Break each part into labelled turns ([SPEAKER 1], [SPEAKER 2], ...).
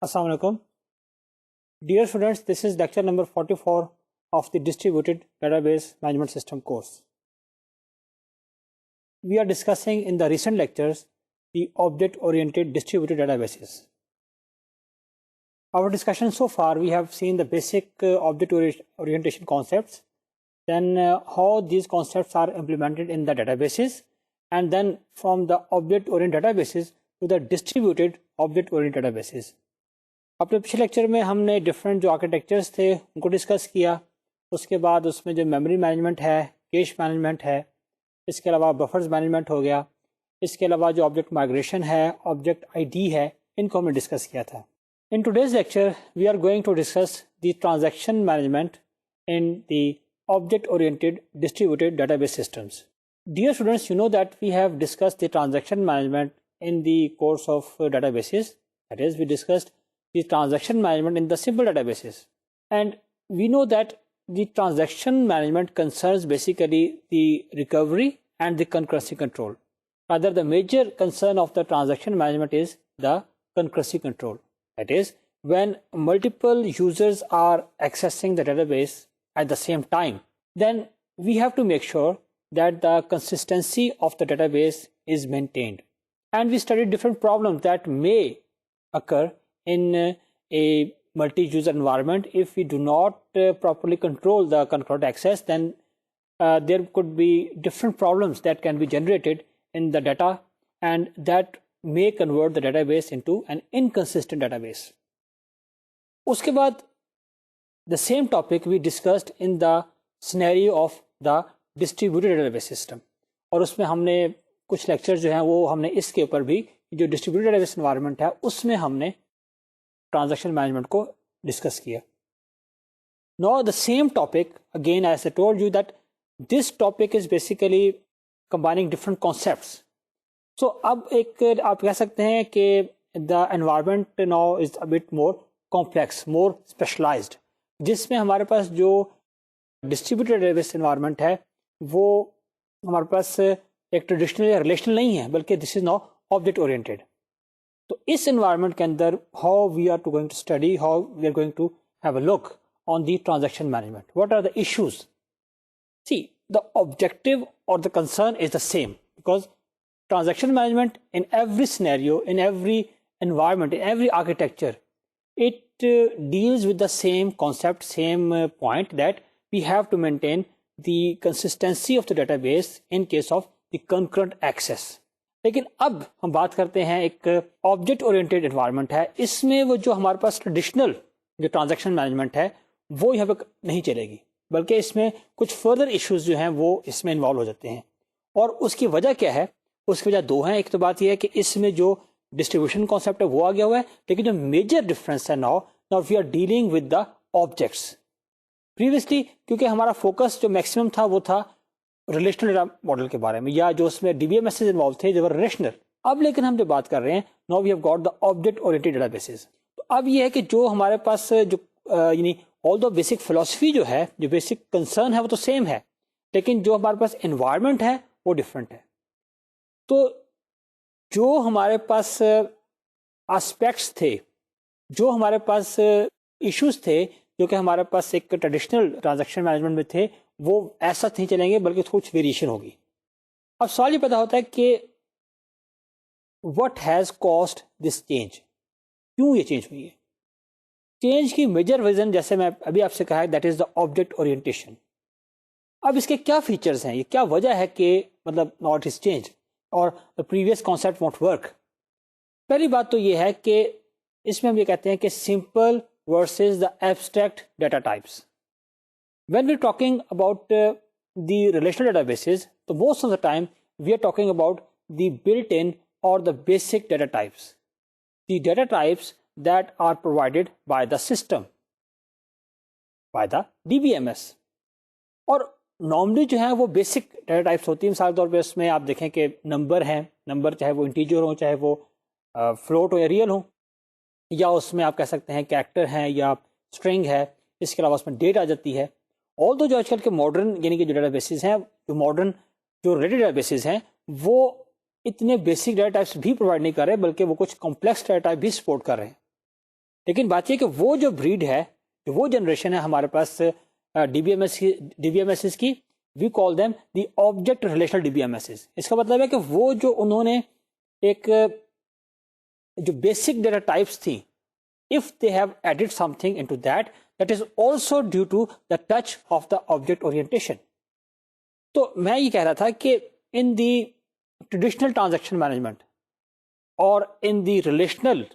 [SPEAKER 1] Assalamu alaikum. Dear students, this is lecture number 44 of the Distributed Database Management System course. We are discussing in the recent lectures the object-oriented distributed databases. Our discussion so far, we have seen the basic object orientation concepts, then how these concepts are implemented in the databases, and then from the object-oriented databases to the distributed object-oriented databases. اپنے پچھلے lecture میں ہم نے different جو architectures تھے ان کو discuss کیا. اس کے بعد اس میں جو میموری مینجمنٹ ہے، کیش مینجمنٹ ہے، اس کے علاوہ بفرز مینجمنٹ ہو گیا، اس کے علاوہ جو آبجیکٹ مائگریشن ہے، آبجیکٹ آئی ڈی ہے، ان کو ہم نے ڈسکس کیا تھا. In today's lecture we are going to discuss the transaction management in the object oriented distributed database systems. Dear students, you know that we have discussed the transaction management in the course of databases. That is, we discussed the transaction management in the simple databases. And we know that the transaction management concerns basically the recovery and the concurrency control. Rather, the major concern of the transaction management is the concurrency control. That is, when multiple users are accessing the database at the same time, then we have to make sure that the consistency of the database is maintained. And we studied different problems that may occur in a multi-user environment. If we do not properly control the concurrent access, then there could be different problems that can be generated in the data, and that may convert the database into an inconsistent database. Uske baad, the same topic we discussed in the scenario of the distributed database system, اور اس میں ہم نے کچھ lecture جو ہیں وہ ہم نے اس کے اوپر بھی جو ڈسٹریبیوٹیڈ ڈیٹا بیس انوائرمنٹ ہے اس میں ہم نے ٹرانزیکشن مینجمنٹ کو ڈسکس کیا. Now the same topic again as I told you that this topic is basically combining different concepts. So اب ایک آپ کہہ سکتے ہیں کہ the environment now is a bit more complex, more specialized, جس میں ہمارے پاس جو ڈسٹریبیوٹیڈ ڈیٹا بیس انوائرمنٹ ہے وہ ہمارے پاس ایک ٹریڈیشنل یا ریلیشنل نہیں ہے، بلکہ this is now object oriented. تو اس انوائرمنٹ کے اندر how we are to going to study, how we are going to have a look on the transaction management. What are the issues? See the objective اور the concern is the same, because transaction management in every scenario, in every environment, in every architecture, it deals with the same concept, same point, that we have to maintain the consistency of the database in case of the concurrent access. لیکن اب ہم بات کرتے ہیں ایک object oriented environment ہے، اس میں وہ جو ہمارے پاس ٹریڈیشنل جو ٹرانزیکشن مینجمنٹ ہے وہ یہاں پہ نہیں چلے گی، بلکہ اس میں کچھ فردر ایشوز جو ہیں وہ اس میں انوالو ہو جاتے ہیں. اور اس کی وجہ کیا ہے؟ اس کی وجہ دو ہیں. ایک تو بات یہ ہے کہ اس میں جو ڈسٹریبیوشن کانسیپٹ ہے وہ آ گیا ہوا ہے، لیکن جو میجر ڈفرینس ہے now we are dealing with the objects. Previously کیونکہ ہمارا فوکس جو میکسیمم تھا وہ تھا ریلیشنل ڈیٹا ماڈل کے بارے میں، یا جو اس میں D B M S involve تھے جو ریلیشنل. اب لیکن ہم جو بات کر رہے ہیں now we have got the object oriented databases. تو اب یہ ہے کہ جو ہمارے پاس جو یعنی آل دا بیسک فلاسفی جو ہے، جو بیسک کنسرن ہے وہ تو سیم ہے، لیکن جو ہمارے پاس انوائرمنٹ ہے وہ ڈفرینٹ ہے. تو جو ہمارے پاس آسپیکٹس تھے، جو ہمارے پاس ایشوز تھے جو کہ ہمارے پاس ایک ٹریڈیشنل ٹرانزیکشن مینجمنٹ میں تھے، وہ ایسا نہیں چلیں گے بلکہ کچھ ویریشن ہوگی. اب سوال یہ پیدا ہوتا ہے کہ what has caused this change, کیوں یہ چینج ہوئی ہے؟ چینج کی میجر ریزن جیسے میں ابھی آپ سے کہا ہے that is the object orientation. اب اس کے کیا فیچرز ہیں، یہ کیا وجہ ہے کہ مطلب ناٹ از چینج اور پریویس کانسیپٹ وانٹ ورک؟ پہلی بات تو یہ ہے کہ اس میں ہم یہ کہتے ہیں کہ simple versus the abstract data types. When we talking about the relational databases تو most of the time we are talking about the built in اور the basic data types, the data types that are provided by the system, by the D B M S. اور normally جو ہے وہ basic data types ہوتی ہیں. مثال طور پہ اس میں آپ دیکھیں کہ نمبر ہیں، نمبر چاہے وہ انٹیجر ہوں، چاہے وہ فلوٹ ہو یا ریئل ہوں، یا اس میں آپ کہہ سکتے ہیں کیریکٹر ہیں یا اسٹرنگ ہے. اس کے علاوہ اس میں ڈیٹ آ جاتی ہے. آل دو جو آج کل کے ماڈرن یعنی کہ جو ڈیٹا بیسز ہیں، جو ماڈرن جو ریلیٹڈ ڈیٹا بیسز ہیں، وہ اتنے بیسک ڈیٹا ٹائپس بھی پرووائڈ نہیں کر رہے، بلکہ وہ کچھ کمپلیکس ڈیٹا ٹائپ بھی سپورٹ کر رہے ہیں. لیکن بات یہ کہ وہ جو بریڈ ہے, وہ جنریشن ہے ہمارے پاس ڈی بی ایم ایس کی, we call them the object relational D B M S. اس کا مطلب ہے کہ وہ جو انہوں نے ایک جو بیسک ڈیٹا ٹائپس تھیں, if they have added something into that, that is also due to the touch of the object orientation. تو میں یہ کہہ رہا تھا کہ in the traditional transaction management or in the relational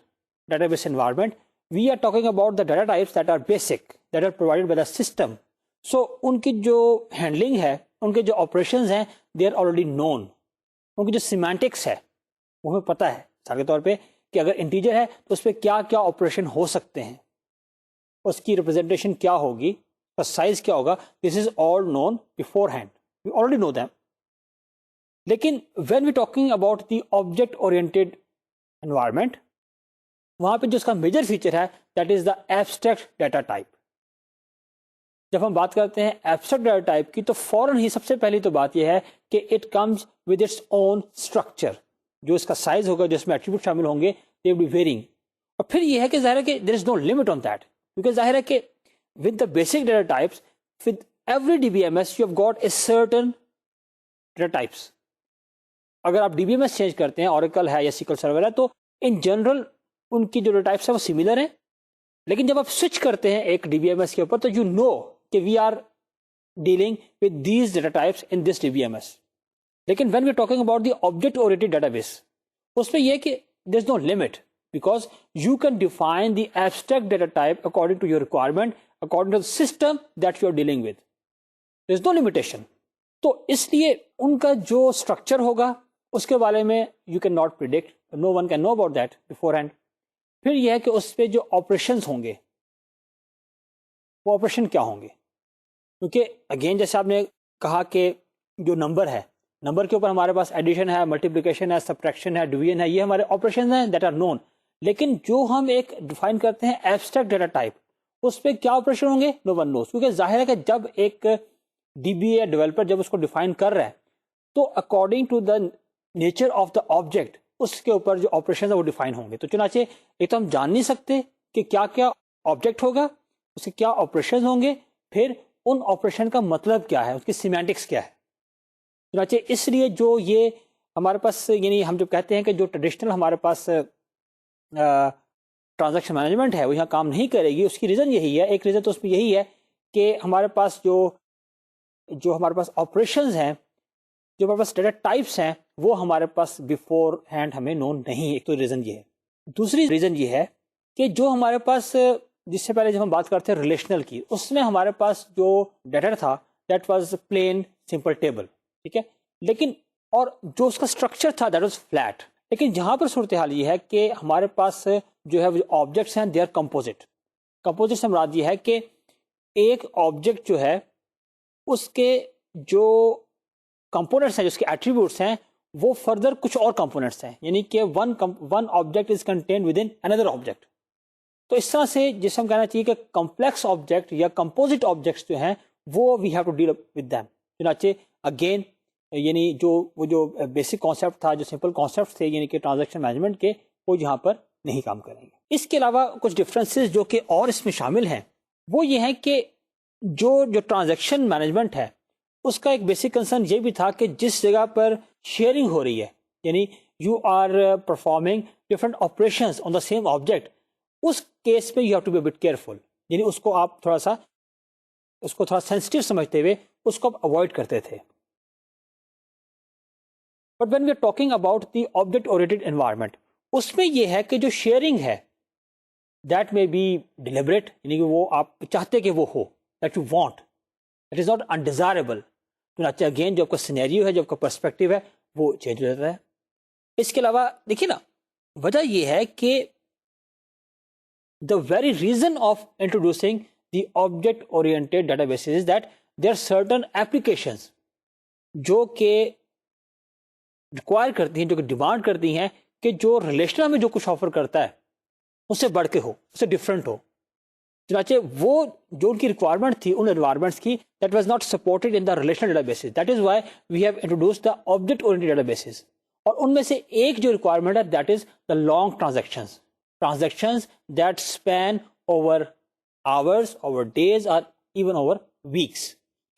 [SPEAKER 1] database environment, we are talking about the data types that are basic, that are provided by the system. So ان کی جو handling ہے, ان کے جو آپریشنز ہیں, they are already known. ان کی جو سیمانٹکس ہے وہ ہمیں پتہ ہے مثال کے طور پہ کہ اگر انٹیجر ہے تو اس پہ کیا کیا آپریشن ہو سکتے ہیں, اس کی ریپرزنٹیشن کیا ہوگی, اس کا سائز کیا ہوگا. This is all known beforehand, we already know them. لیکن when we talking about the object oriented environment, وہاں پہ جو اس کا میجر فیچر ہے that is the abstract data type. جب ہم بات کرتے ہیں ایبسٹریکٹ ڈیٹا ٹائپ کی تو فوراً ہی سب سے پہلی تو بات یہ ہے کہ it comes with its own structure. جو اس کا سائز ہوگا, جو اس میں ایٹریبیوٹ شامل ہوں گے, دے ول بی ویرینگ. اور پھر یہ ہے کہ ظاہر ہے کہ there is no limit on that, کیونکہ ظاہر ہے کہ with the basic data types, with every D B M S you have got a certain data types. اگر آپ D B M S change کرتے ہیں, اوریکل ہے یا سیکول سرور ہے, تو ان جنرل ان کی جو ڈیٹا ٹائپس ہیں وہ سملر ہیں. لیکن جب آپ سوئچ کرتے ہیں ایک ڈی بی ایم ایس کے اوپر, تو یو نو کہ we are dealing with these data types in this D B M S. لیکن when we talking about the object oriented database, اس میں یہ کہ there is no limit, because you can define the abstract data type according to your requirement, according to system that you are dealing with. There is no limitation. تو اس لیے ان کا جو structure ہوگا اس کے بارے میں you can not predict, no one can know about that beforehand. پھر یہ ہے کہ اس پہ جو آپریشنز ہوں گے وہ آپریشن کیا ہوں گے, کیونکہ اگین جیسے آپ نے کہا کہ جو نمبر ہے, نمبر کے اوپر ہمارے پاس ایڈیشن ہے, ملٹیپلیکیشن ہے, سبٹریکشن ہے, ڈویژن ہے, یہ ہمارے آپریشنز ہیں دیٹ آر نون. لیکن جو ہم ایک ڈیفائن کرتے ہیں ایبسٹریکٹ ڈیٹا ٹائپ, اس پہ کیا آپریشن ہوں گے, نو ون نوز. کیونکہ ظاہر ہے کہ جب ایک ڈی بی اے ڈیولپر جب اس کو ڈیفائن کر رہا ہے تو according to the nature of the object اس کے اوپر جو آپریشن ہے وہ ڈیفائن ہوں گے. تو چنانچہ ایک تو ہم جان نہیں سکتے کہ کیا کیا آبجیکٹ ہوگا, اس کے کیا آپریشن ہوں گے, پھر ان آپریشن کا مطلب کیا ہے, اس کی سیمینٹکس کیا ہے. چنانچہ اس لیے جو یہ ہمارے پاس, یعنی ہم جب کہتے ہیں کہ جو ٹریڈیشنل ہمارے پاس ٹرانزیکشن مینجمنٹ ہے وہ یہاں کام نہیں کرے گی, اس کی ریزن یہی ہے. ایک ریزن تو اس میں یہی ہے کہ ہمارے پاس جو ہمارے پاس آپریشنز ہیں, جو ہمارے پاس ڈیٹا ٹائپس ہیں, وہ ہمارے پاس بفور ہینڈ ہمیں نون نہیں. ایک تو ریزن یہ ہے. دوسری ریزن یہ ہے کہ جو ہمارے پاس, جس سے پہلے جب ہم بات کرتے ہیں ریلیشنل کی, اس میں ہمارے پاس جو ڈیٹا تھا that was plain simple table, ٹھیک ہے. لیکن اور جو اس کا اسٹرکچر تھا دیٹ واز فلیٹ. لیکن جہاں پر صورتحال یہ ہے کہ ہمارے پاس جو ہے آبجیکٹس ہیں دے آر کمپوزٹ. کمپوزٹ سے مراد یہ ہے کہ ایک آبجیکٹ جو ہے اس کے جو کمپوننٹس ہیں, جو اس کے ایٹریبیوٹس ہیں, وہ فردر کچھ اور کمپوننٹس ہیں, یعنی کہ one object is contained within اندر آبجیکٹ. تو اس طرح سے جسے ہم کہنا چاہیے کہ کمپلیکس آبجیکٹ یا کمپوزٹ آبجیکٹس جو ہیں وہ we have to deal with them. چنانچہ اگین یعنی جو بیسک کانسیپٹ تھا, جو سمپل کانسیپٹ تھے یعنی کہ ٹرانزیکشن مینجمنٹ کے, وہ یہاں پر نہیں کام کریں گے. اس کے علاوہ کچھ ڈفرینسز جو کہ اور اس میں شامل ہیں وہ یہ ہیں کہ جو ٹرانزیکشن مینجمنٹ ہے اس کا ایک بیسک کنسرن یہ بھی تھا کہ جس جگہ پر شیئرنگ ہو رہی ہے, یعنی you are performing different operations on the same object, اس کیس میں you have to be bit careful. یعنی اس کو آپ تھوڑا سینسٹیو سمجھتے ہوئے اس کو آپ اوائڈ کرتے تھے. But when we are talking about the object oriented environment, اس میں یہ ہے کہ جو شیئرنگ ہے دیٹ میں بی ڈیلیبریٹ, یعنی کہ وہ آپ چاہتے کہ وہ ہو, that you want, it is not undesirable. چنانچہ اگین جو آپ کا سینیریو ہے, جو آپ کا پرسپیکٹو ہے, وہ چینج ہو جاتا ہے. اس کے علاوہ دیکھیے نا, وجہ یہ ہے کہ the very reason of introducing the object oriented databases is that there are certain applications جو کہ ریکوائر کرتی ہیں, جو کہ ڈیمانڈ کرتی ہیں کہ جو ریلیشنل میں جو کچھ آفر کرتا ہے اس سے بڑھ کے ہو, اس سے ڈفرینٹ ہو. چنانچہ وہ جو ان کی ریکوائرمنٹ تھی ان انوائرمنٹس کی, that was not supported in the relational databases. That is why we have introduced the object oriented databases. اور ان میں سے ایک جو ریکوائرمنٹ ہے that is the long transactions. transactions that span over hours, over days or even over weeks.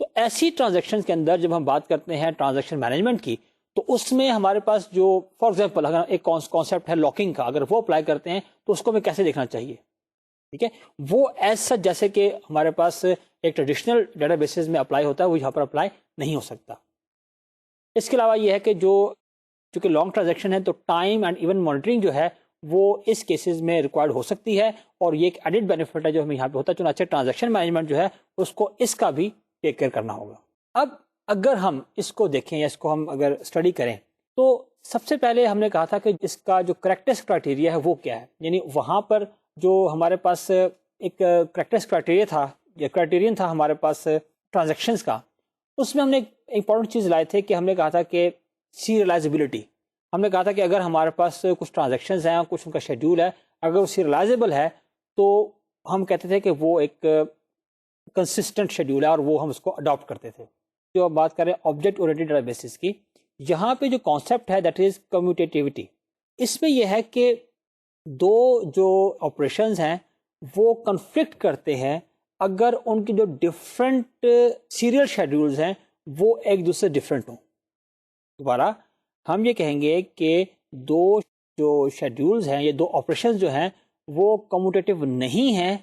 [SPEAKER 1] تو ایسی transaction کے اندر جب ہم بات کرتے ہیں ٹرانزیکشن مینجمنٹ کی تو اس میں ہمارے پاس جو فار ایگزامپل اگر ایک کانسیپٹ ہے لاکنگ کا، اگر وہ اپلائی کرتے ہیں تو اس کو ہمیں کیسے دیکھنا چاہیے؟ ٹھیک ہے، وہ ایز سچ جیسے کہ ہمارے پاس ایک ٹریڈیشنل ڈیٹا بیسز میں اپلائی ہوتا ہے وہ یہاں پر اپلائی نہیں ہو سکتا. اس کے علاوہ یہ ہے کہ چونکہ لانگ ٹرانزیکشن ہے تو ٹائم اینڈ ایون مانیٹرنگ جو ہے وہ اس کیسز میں ریکوائرڈ ہو سکتی ہے، اور یہ ایک ایڈڈ بینیفٹ ہے جو ہمیں یہاں پہ ہوتا ہے. چنانچہ ٹرانزیکشن مینجمنٹ جو ہے اس کو اس کا بھی ٹیک کیئر کرنا ہوگا. اب اگر ہم اس کو دیکھیں یا اس کو ہم اگر اسٹڈی کریں تو سب سے پہلے ہم نے کہا تھا کہ اس کا جو کریکٹرس کرائٹیریا ہے وہ کیا ہے. یعنی وہاں پر جو ہمارے پاس ایک کریکٹرس کرائٹیریا تھا یا کرائٹیرین تھا ہمارے پاس ٹرانزیکشنز کا، اس میں ہم نے ایک امپورٹنٹ چیز لائے تھے کہ ہم نے کہا تھا کہ سیریلائزیبلٹی. ہم نے کہا تھا کہ اگر ہمارے پاس کچھ ٹرانزیکشنز ہیں، کچھ ان کا شیڈیول ہے، اگر وہ سیریلائزیبل ہے تو ہم کہتے تھے کہ وہ ایک کنسسٹنٹ شیڈیول ہے اور وہ ہم اس کو اڈاپٹ کرتے تھے. جو اب بات کریں آبجیکٹ اورینٹڈ ڈیٹا بیسز کی، یہاں پہ جو کانسیپٹ ہے دیٹ از کمیوٹیٹیوٹی. اس میں یہ ہے کہ دو جو آپریشنز ہیں وہ کنفلکٹ کرتے ہیں اگر ان کی جو ڈفرینٹ سیریل شیڈیولز ہیں وہ ایک دوسرے ڈفرینٹ ہوں. دوبارہ ہم یہ کہیں گے کہ دو جو شیڈیولز ہیں، یہ دو آپریشنز جو ہیں وہ کمیوٹیٹیو نہیں ہیں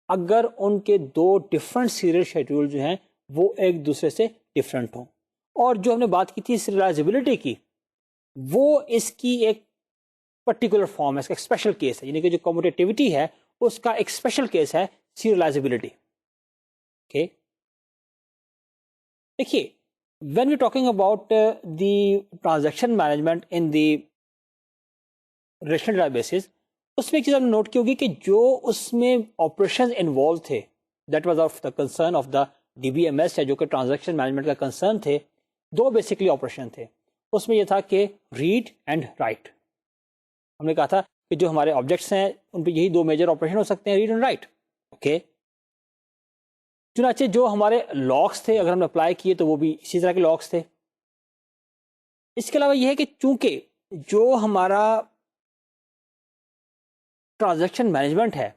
[SPEAKER 1] اگر ان کے دو ڈفرینٹ سیریل شیڈیول جو ہیں وہ ایک دوسرے سے ڈفرینٹ ہوں. اور جو ہم نے بات کی تھی سیریلائزیبلٹی کی، وہ اس کی ایک پرٹیکولر فارم ہے، اس کا ایک اسپیشل کیس ہے. یعنی کہ جو کمیوٹیٹیوٹی ہے اس کا ایک اسپیشل کیس ہے سیریلائزیبلٹی. اوکے، دیکھیے when we're talking about the transaction management in the relational databases، اس میں ایک چیز آپ نے نوٹ کی ہوگی کہ جو اس میں آپریشن انوالو تھے that was of the concern of the D B M S ہے، جو کہ ٹرانزیکشن مینجمنٹ کا کنسرن تھے. دو بیسکلی آپریشن تھے. اس میں یہ تھا کہ ریڈ اینڈ رائٹ. ہم نے کہا تھا کہ جو ہمارے آبجیکٹس ہیں ان پہ یہی دو میجر آپریشن ہو سکتے ہیں، ریڈ اینڈ رائٹ. اوکے، چنانچہ جو ہمارے لاگس تھے اگر ہم نے اپلائی کیے تو وہ بھی اسی طرح کے لاگس تھے. اس کے علاوہ یہ ہے کہ چونکہ جو ہمارا ٹرانزیکشن مینجمنٹ ہے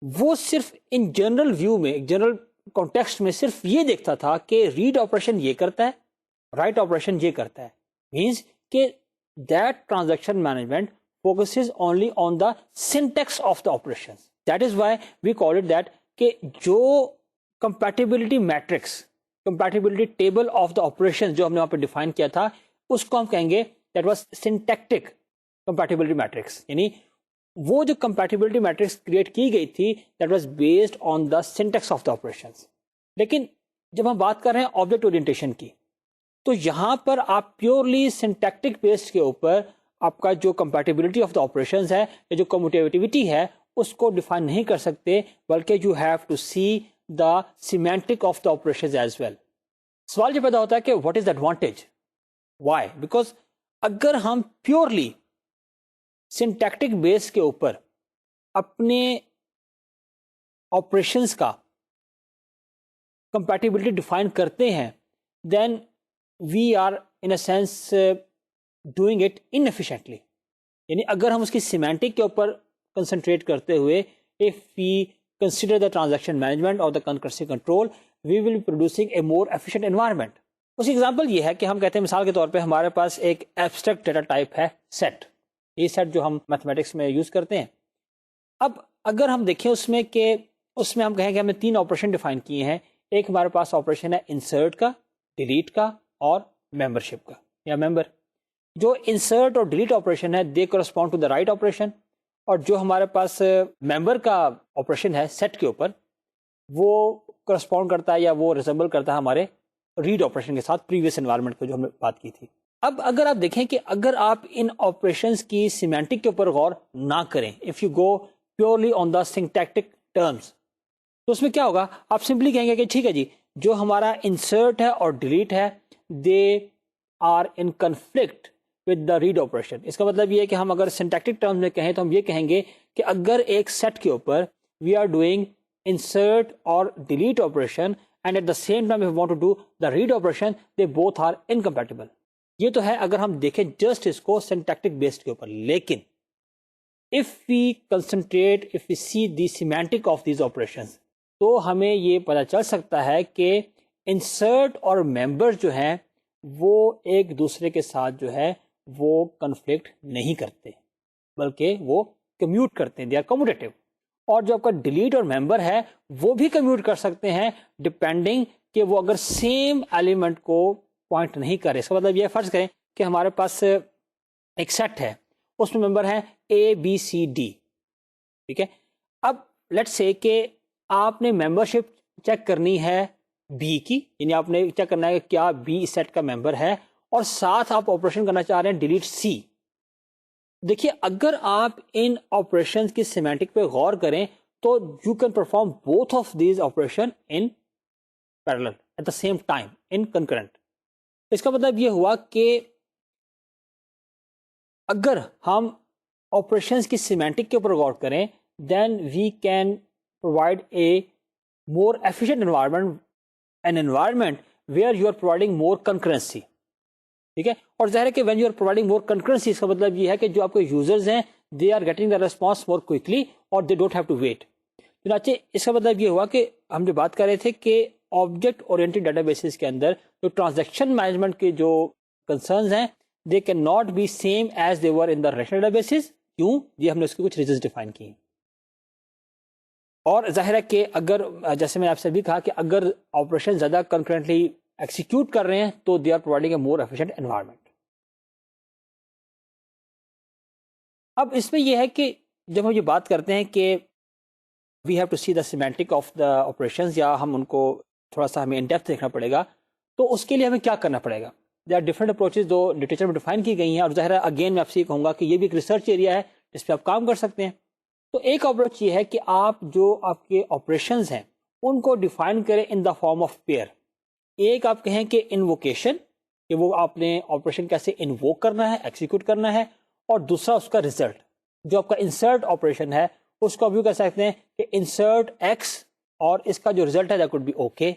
[SPEAKER 1] وہ صرف ان جنرل ویو میں، جنرل کانٹیکسٹ میں صرف یہ دیکھتا تھا کہ ریڈ آپریشن یہ کرتا ہے، رائٹ آپریشن یہ کرتا ہے، مینس کہ that transaction management focuses only on the syntax of the operations. That is why we call it that کہ جو compatibility matrix, compatibility table of the operations جو ہم نے وہاں پہ ڈیفائن کیا تھا اس کو ہم کہیں گے that was syntactic compatibility matrix. یعنی وہ جو compatibility matrix کریٹ کی گئی تھی that was based on the syntax of the operations. لیکن جب ہم بات کر رہے ہیں آبجیکٹ اورینٹیشن کی تو یہاں پر آپ پیورلی سنٹیکٹک بیسڈ کے اوپر آپ کا جو کمپیٹیبلٹی آف دا آپریشنز ہے یا جو کمیوٹیوٹیوٹی ہے اس کو ڈیفائن نہیں کر سکتے، بلکہ you have to see the semantic of the operations as well. سوال یہ پیدا ہوتا ہے کہ what is the advantage? Why? Because اگر ہم پیورلی سنٹیکٹک بیس کے اوپر اپنے آپریشنز کا کمپیٹیبلٹی ڈیفائن کرتے ہیں then we are in a sense doing it inefficiently. یعنی اگر ہم اس کی سیمینٹک کے اوپر کنسنٹریٹ کرتے ہوئے if we consider the transaction management اور the concurrency control we will be producing a more efficient environment. اس کی ایگزامپل یہ ہے کہ ہم کہتے ہیں مثال کے طور پہ ہمارے پاس ایک ایبسٹریکٹ ڈیٹا ٹائپ ہے سیٹ. یہ سیٹ جو ہم میتھمیٹکس میں یوز کرتے ہیں. اب اگر ہم دیکھیں اس میں کہ اس میں ہم کہیں کہ ہم نے تین آپریشن ڈیفائن کیے ہیں. ایک ہمارے پاس آپریشن ہے انسرٹ کا، ڈیلیٹ کا اور ممبرشپ کا یا ممبر. جو انسرٹ اور ڈیلیٹ آپریشن ہے they correspond to the write operation, اور جو ہمارے پاس ممبر کا آپریشن ہے سیٹ کے اوپر وہ کورسپونڈ کرتا ہے یا وہ ریزمبل کرتا ہے ہمارے ریڈ آپریشن کے ساتھ پریویس انوائرمنٹ کو جو ہم نے بات کی تھی. اب اگر آپ دیکھیں کہ اگر آپ ان آپریشنز کی سیمینٹک کے اوپر غور نہ کریں، if you go purely on the syntactic terms, تو اس میں کیا ہوگا؟ آپ سمپلی کہیں گے کہ ٹھیک ہے جی جو ہمارا انسرٹ ہے اور ڈیلیٹ ہے they are in conflict with the read operation. اس کا مطلب یہ ہے کہ ہم اگر سنٹیکٹک ٹرمز میں کہیں تو ہم یہ کہیں گے کہ اگر ایک سیٹ کے اوپر وی آر ڈوئنگ انسرٹ اور delete operation and at the same time we want to do the read operation they both are incompatible. یہ تو ہے اگر ہم دیکھیں جسٹ اس کو سنٹیکٹک بیسڈ کے اوپر. لیکن if we see the semantic of these operations, تو ہمیں یہ پتہ چل سکتا ہے کہ انسرٹ اور ممبر جو ہیں وہ ایک دوسرے کے ساتھ جو ہے وہ کنفلکٹ نہیں کرتے بلکہ وہ کمیوٹ کرتے ہیں, دے آر کمیوٹیٹو. اور جو آپ کا ڈیلیٹ اور ممبر ہے وہ بھی کمیوٹ کر سکتے ہیں ڈپینڈنگ کہ وہ اگر سیم ایلیمنٹ کو پوائنٹ نہیں کرے. اس کا مطلب یہ فرض کریں کہ ہمارے پاس ایک سیٹ ہے, اس میں ممبر ہیں اے بی سی ڈی, ٹھیک ہے. اب لیٹ سے کہ آپ نے ممبر شپ چیک کرنی ہے بی کی, یعنی آپ نے چیک کرنا ہے کہ کیا بی اس سیٹ کا ممبر ہے, اور ساتھ آپ آپریشن کرنا چاہ رہے ہیں ڈیلیٹ سی. دیکھیے اگر آپ ان آپریشن کی سیمینٹک پہ غور کریں تو you can perform both of these operation in parallel at the same time in concurrent. اس کا مطلب یہ ہوا کہ اگر ہم آپریشنس کی سیمینٹک کے اوپر غور کریں then we can provide a more efficient environment, an environment where you are providing more concurrency, ٹھیک ہے. اور ظاہر ہے کہ when you are providing more concurrency اس کا مطلب یہ ہے کہ جو آپ کے یوزرز ہیں they are getting the response more quickly اور they don't have to wait. چنانچہ اس کا مطلب یہ ہوا کہ ہم جو بات کر رہے تھے کہ آبجیکٹ اورینٹڈ ڈیٹا بیسز کے اندر جو ٹرانزیکشن مینجمنٹ کے جو کنسرنز ہیں they cannot be same as they were in the relational databases. کیوں؟ یہ ہم نے اس کے کچھ ریزنز ڈیفائن کیے ہیں. اور ظاہر ہے کہ اگر جیسے میں آپ سے بھی کہا کہ اگر آپریشن زیادہ کنکرنٹلی ایکسیکیوٹ کر رہے ہیں تو they are providing a more efficient environment. اب اس میں یہ ہے کہ جب ہم یہ بات کرتے ہیں کہ we have to see the semantic of the operations, یا ہم ان کو تھوڑا سا ہمیں ان ڈیپتھ دیکھنا پڑے گا, تو اس کے لیے ہمیں کیا کرنا پڑے گا. دے آر ڈفرنٹ اپروچز جو لٹریچر میں ڈیفائن کی گئی ہیں, اور ظاہر ہے اگین میں آپ سے یہ کہوں گا کہ یہ بھی ایک ریسرچ ایریا ہے جس پہ آپ کام کر سکتے ہیں. تو ایک اپروچ یہ ہے کہ آپ جو آپ کے آپریشنز ہیں ان کو ڈیفائن کریں ان دا فارم آف پیئر. ایک آپ کہیں کہ انووکیشن, کہ وہ آپ نے آپریشن کیسے انووک کرنا ہے, ایکسیکیوٹ کرنا ہے, اور دوسرا اس کا ریزلٹ جو آپ کا انسرٹ آپریشن ہے اس کو آپ یوں کہہ سکتے ہیں کہ انسرٹ ایکس اور اس کا جو ریزلٹ ہے دیٹ کوڈ بی اوکے.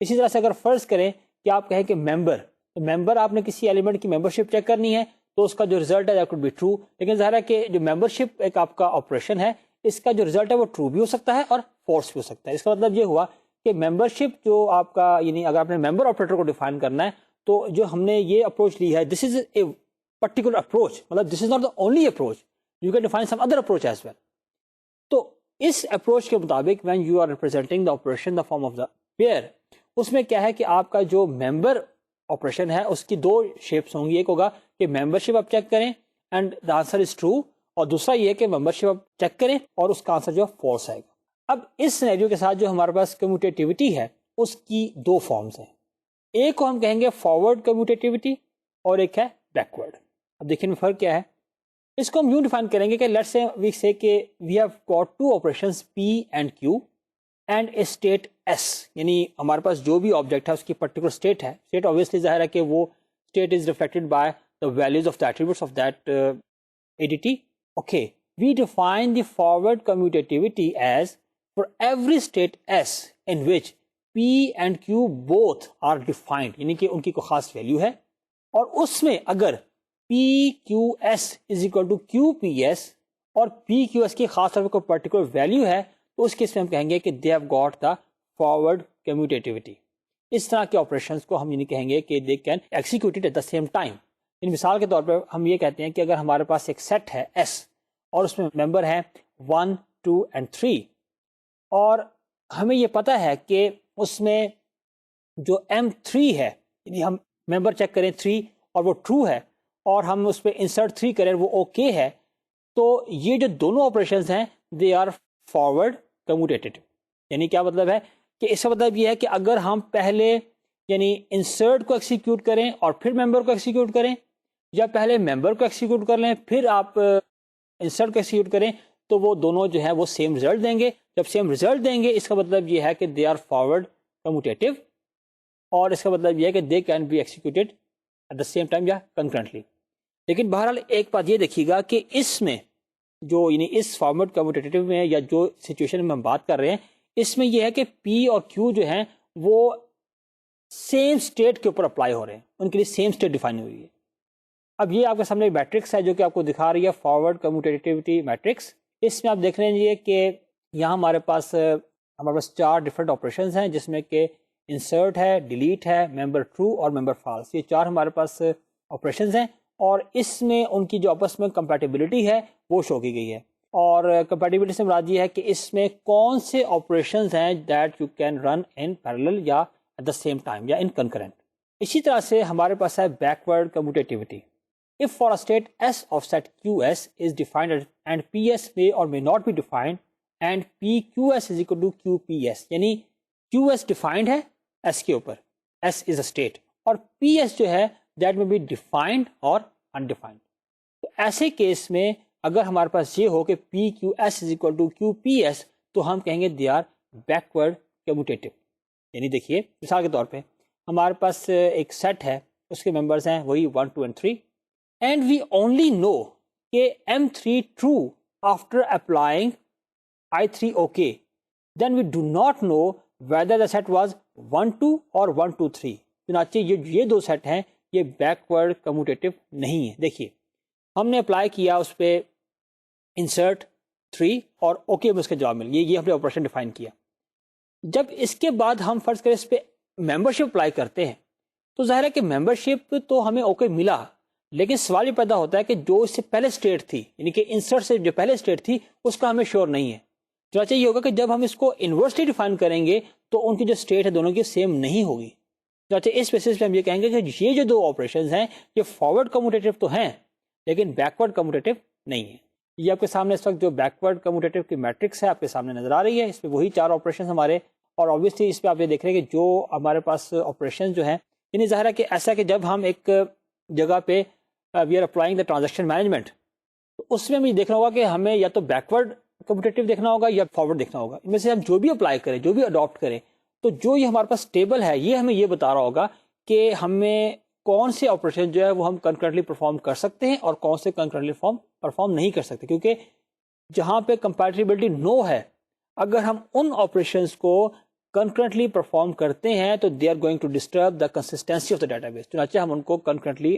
[SPEAKER 1] اسی طرح سے اگر فرض کریں کہ آپ کہیں کہ ممبر, تو ممبر آپ نے کسی ایلیمنٹ کی ممبر شپ چیک کرنی ہے تو اس کا جو ریزلٹ ہے دیٹ کوڈ بی ٹرو. لیکن ظاہر ہے کہ جو ممبر شپ ایک آپ کا آپریشن ہے اس کا جو ریزلٹ ہے وہ ٹرو بھی ہو سکتا ہے اور فالس بھی ہو سکتا ہے. اس کا مطلب یہ ہوا کہ ممبر شپ جو آپ کا, یعنی اگر آپ نے ممبر آپریٹر کو ڈیفائن کرنا ہے تو جو ہم نے یہ اپروچ لی ہے this is a particular approach, مطلب this is not the only approach, you can define some other approach as well. تو اس اپروچ کے مطابق when you are representing the operation the form of the pair, اس میں کیا ہے کہ آپ کا جو ممبر آپریشن ہے اس کی دو شیپس ہوں گی. ایک ہوگا کہ ممبر شپ آپ چیک کریں and the answer is true, اور دوسرا یہ ہے کہ ممبر شپ آپ چیک کریں اور اس کا آنسر جو فالس آئے گا. اب اس سینیریو کے ساتھ جو ہمارے پاس کمیوٹیٹیوٹی ہے اس کی دو فارمز ہیں. ایک کو ہم کہیں گے فارورڈ کمیوٹیٹیوٹی اور ایک ہے بیکورڈ. اب دیکھیں فرق کیا ہے. اس کو ہم یوں ڈیفائن کریں گے کہ لیٹس سے وی سے کہ we have got two operations P and Q and a state S, یعنی ہمارے پاس جو بھی آبجیکٹ ہے اس کی پرٹیکولر اسٹیٹ ہے. اسٹیٹ obviously ظاہر ہے کہ وہ state is reflected by the values of the attributes of that entity. Okay, we define the forward commutativity as for every state S in which P and Q both are defined, یعنی کہ ان کی کوئی خاص value ہے, اور اس میں اگر PQS is equal to QPS اور PQS کی خاص طور پر کوئی پرٹیکولر ویلیو ہے تو اس کیس میں ہم کہیں گے کہ they have got the forward commutativity. اس طرح کے آپریشنس کو ہم یہ کہیں گے کہ they can execute it at the same time. ان مثال کے طور پر ہم یہ کہتے ہیں کہ اگر ہمارے پاس ایک سیٹ ہے ایس اور اس میں ممبر ہیں 1 2 اینڈ 3, اور ہمیں یہ پتہ ہے کہ اس میں جو M3 ہے, یعنی ہم ممبر چیک کریں 3 اور وہ ٹرو ہے اور ہم اس پہ انسرٹ 3 کریں وہ اوکے ہے, تو یہ جو دونوں آپریشنز ہیں دے آر فارورڈ کمیوٹیٹڈ. یعنی کیا مطلب ہے کہ اس کا مطلب یہ ہے کہ اگر ہم پہلے یعنی انسرٹ کو ایکسیکیوٹ کریں اور پھر ممبر کو ایکسیکیوٹ کریں, یا پہلے ممبر کو ایکسیکیوٹ کر لیں پھر آپ انسرٹ کو ایکسیکیوٹ کریں, تو وہ دونوں جو ہیں وہ سیم رزلٹ دیں گے. جب سیم رزلٹ دیں گے اس کا مطلب یہ ہے کہ دے آر فارورڈ کمیوٹیٹو, اور اس کا مطلب یہ ہے کہ they can be executed at the same time یا کنکرنٹلی. لیکن بہرحال ایک بات یہ دیکھیے گا کہ اس میں جو یعنی اس فارورڈ کمیوٹیٹو میں یا جو سچویشن میں ہم بات کر رہے ہیں اس میں یہ ہے کہ پی اور کیو جو ہیں وہ سیم اسٹیٹ کے اوپر اپلائی ہو رہے ہیں, ان کے لیے سیم اسٹیٹ ڈیفائن ہوئی ہے. اب یہ آپ کے سامنے میٹرکس ہے جو کہ آپ کو دکھا رہی ہے فارورڈ کمیوٹیٹیوٹی میٹرکس. اس میں آپ دیکھ لیجیے کہ یہاں ہمارے پاس 4 ڈفرینٹ آپریشنز ہیں جس میں کہ انسرٹ ہے, ڈیلیٹ ہے, ممبر ٹرو اور ممبر فالس. یہ 4 ہمارے پاس آپریشنز ہیں اور اس میں ان کی جو آپس میں کمپیٹیبلٹی ہے وہ شو کی گئی ہے. اور کمپیٹیبلٹی سے مراد یہ ہے کہ اس میں کون سے آپریشنز ہیں that you can run in parallel یا ایٹ دا سیم ٹائم یا ان کنکرنٹ. اسی طرح سے ہمارے پاس ہے backward کمیوٹیٹیوٹی. If for a state S of set Qs is defined and Ps may or may not be defined and PQs is equal to QPS, یعنی QS defined ہے S کے اوپر, S is a state, اور PS جو ہے that may be defined or undefined. تو ایسے case میں اگر ہمارے پاس یہ ہو کہ PQS is equal to QPS تو ہم کہیں گے they are backward commutative. یعنی دیکھیے مثال کے طور پہ ہمارے پاس ایک سیٹ ہے, اس کے ممبرز ہیں وہی 1 2 and 3, and we only know کہ M3 true after applying I3 OK, then we do not know whether the set was 1 2 or 1 2 3. چنانچہ یہ 2 سیٹ ہیں یہ بیکورڈ کمیوٹیٹیو نہیں ہے. دیکھیے ہم نے اپلائی کیا اس پہ انسرٹ 3 اور اوکے میں اس کا جواب مل گیا, یہ ہم نے آپریشن ڈیفائن کیا. جب اس کے بعد ہم فرض کریں اس پہ ممبرشپ اپلائی کرتے ہیں تو ظاہر ہے کہ ممبرشپ تو ہمیں اوکے ملا, لیکن سوال یہ پیدا ہوتا ہے کہ جو اس سے پہلے اسٹیٹ تھی یعنی کہ انسرٹ سے جو پہلے اسٹیٹ تھی اس کا ہمیں شور نہیں ہے. چنانچہ یہ ہوگا کہ جب ہم اس کو انورسلی ڈیفائن کریں گے تو ان کی جو اسٹیٹ ہے دونوں کی سیم نہیں ہوگی. چنانچہ اس بیسس پہ ہم یہ کہیں گے کہ یہ جو 2 آپریشنز ہیں یہ فارورڈ کمیوٹیٹیو تو ہیں لیکن بیکورڈ کمیوٹیٹیو نہیں ہے. یہ آپ کے سامنے اس وقت جو بیکورڈ کمیوٹیٹیو کی میٹرکس ہے آپ کے سامنے نظر آ رہی ہے. اس پہ وہی 4 آپریشن ہمارے, اور آبویسلی اس پہ آپ یہ دیکھ رہے ہیں کہ جو ہمارے پاس آپریشن جو ہیں یعنی ظاہر ہے کہ ایسا کہ جب ہم ایک جگہ پہ we are applying the transaction management تو اس میں ہمیں دیکھنا ہوگا کہ ہمیں یا تو بیکورڈ کمیوٹیٹیو دیکھنا ہوگا یا فارورڈ دیکھنا ہوگا. ان میں سے ہم جو بھی اپلائی کریں جو بھی اڈاپٹ کریں تو جو یہ ہمارے پاس ٹیبل ہے یہ ہمیں یہ بتا رہا ہوگا کہ ہمیں کون سے آپریشن جو ہے وہ ہم کنکرنٹلی پرفارم کر سکتے ہیں اور کون سے کنکرنٹلی پرفارم نہیں کر سکتے. کیونکہ جہاں پہ کمپیٹیبلٹی نو ہے اگر ہم ان آپریشنز کو کنکرنٹلی پرفارم کرتے ہیں تو they are going to disturb the consistency of the database. چنانچہ ہم ان کو کنکرنٹلی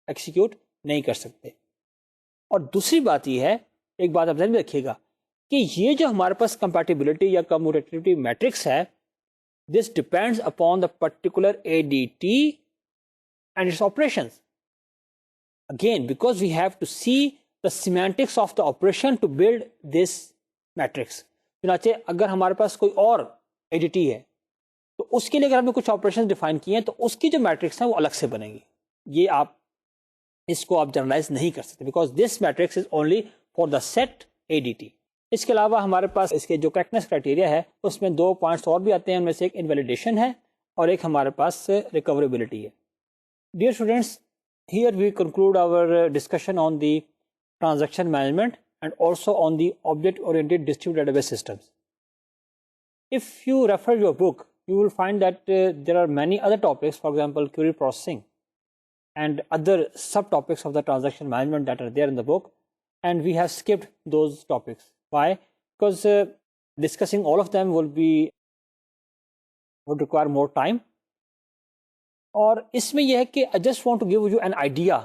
[SPEAKER 1] ایکسیکیوٹ نہیں کر سکتے. اور دوسری بات یہ ہے, ایک بات آپ ذہن میں رکھیے گا کہ یہ جو ہمارے پاس کمپیٹیبلٹی یا کمیوٹیٹیوٹی میٹرکس ہے this depends upon the particular ADT and its operations. Again because we have to see the semantics of the operation to build this matrix. چنانچہ اگر ہمارے پاس کوئی اور ADT ہے تو اس کے لیے اگر ہم نے کچھ آپریشن ڈیفائن کیے ہیں تو اس کی جو میٹرکس ہیں وہ الگ سے بنے گی. یہ آپ اس کو آپ جنرلائز نہیں کر سکتے because this matrix is only for the set ADT. اس کے علاوہ ہمارے پاس اس کے جو کریکٹنس کرائٹیریا ہے اس میں 2 پوائنٹس اور بھی آتے ہیں. ان میں سے ایک انویلیڈیشن ہے اور ایک ہمارے پاس ریکوریبلٹی ہے. Dear students, here we conclude our discussion on the transaction management and also on the object oriented distributed database systems. If you refer your book, you will find that there are many other topics, for example, query processing and other subtopics of the transaction management that are there in the book, and we have skipped those topics. Why? Because discussing all of them would require more time. اور اس میں یہ ہے کہ I just want to give you an idea,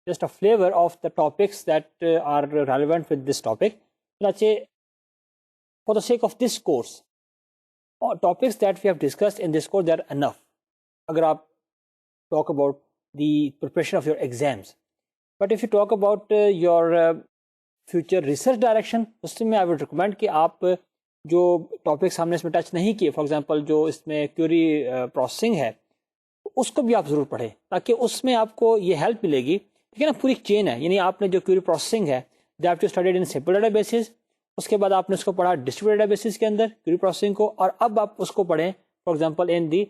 [SPEAKER 1] just a flavor of the topics that are relevant with this topic. For the sake of this course, topics that we have discussed in this course, they are enough. Agar aap talk about the preparation of your exams, but if you talk about your future research direction, اس میں I would recommend کہ آپ جو topics ہم نے اس میں touch نہیں کیے, for example جو اس میں کیوری پروسیسنگ ہے اس کو بھی آپ ضرور پڑھیں تاکہ اس میں آپ کو یہ ہیلپ ملے گی. ٹھیک ہے نا, پوری چین ہے. یعنی آپ نے جو کیوری پروسیسنگ ہے they have to studied in simple databases, اس کے بعد آپ نے اس کو پڑھا ڈسٹریبیوٹیڈ ڈیٹا بیسز کے اندر کیوری پروسیسنگ کو, اور اب آپ اس کو پڑھیں for example in the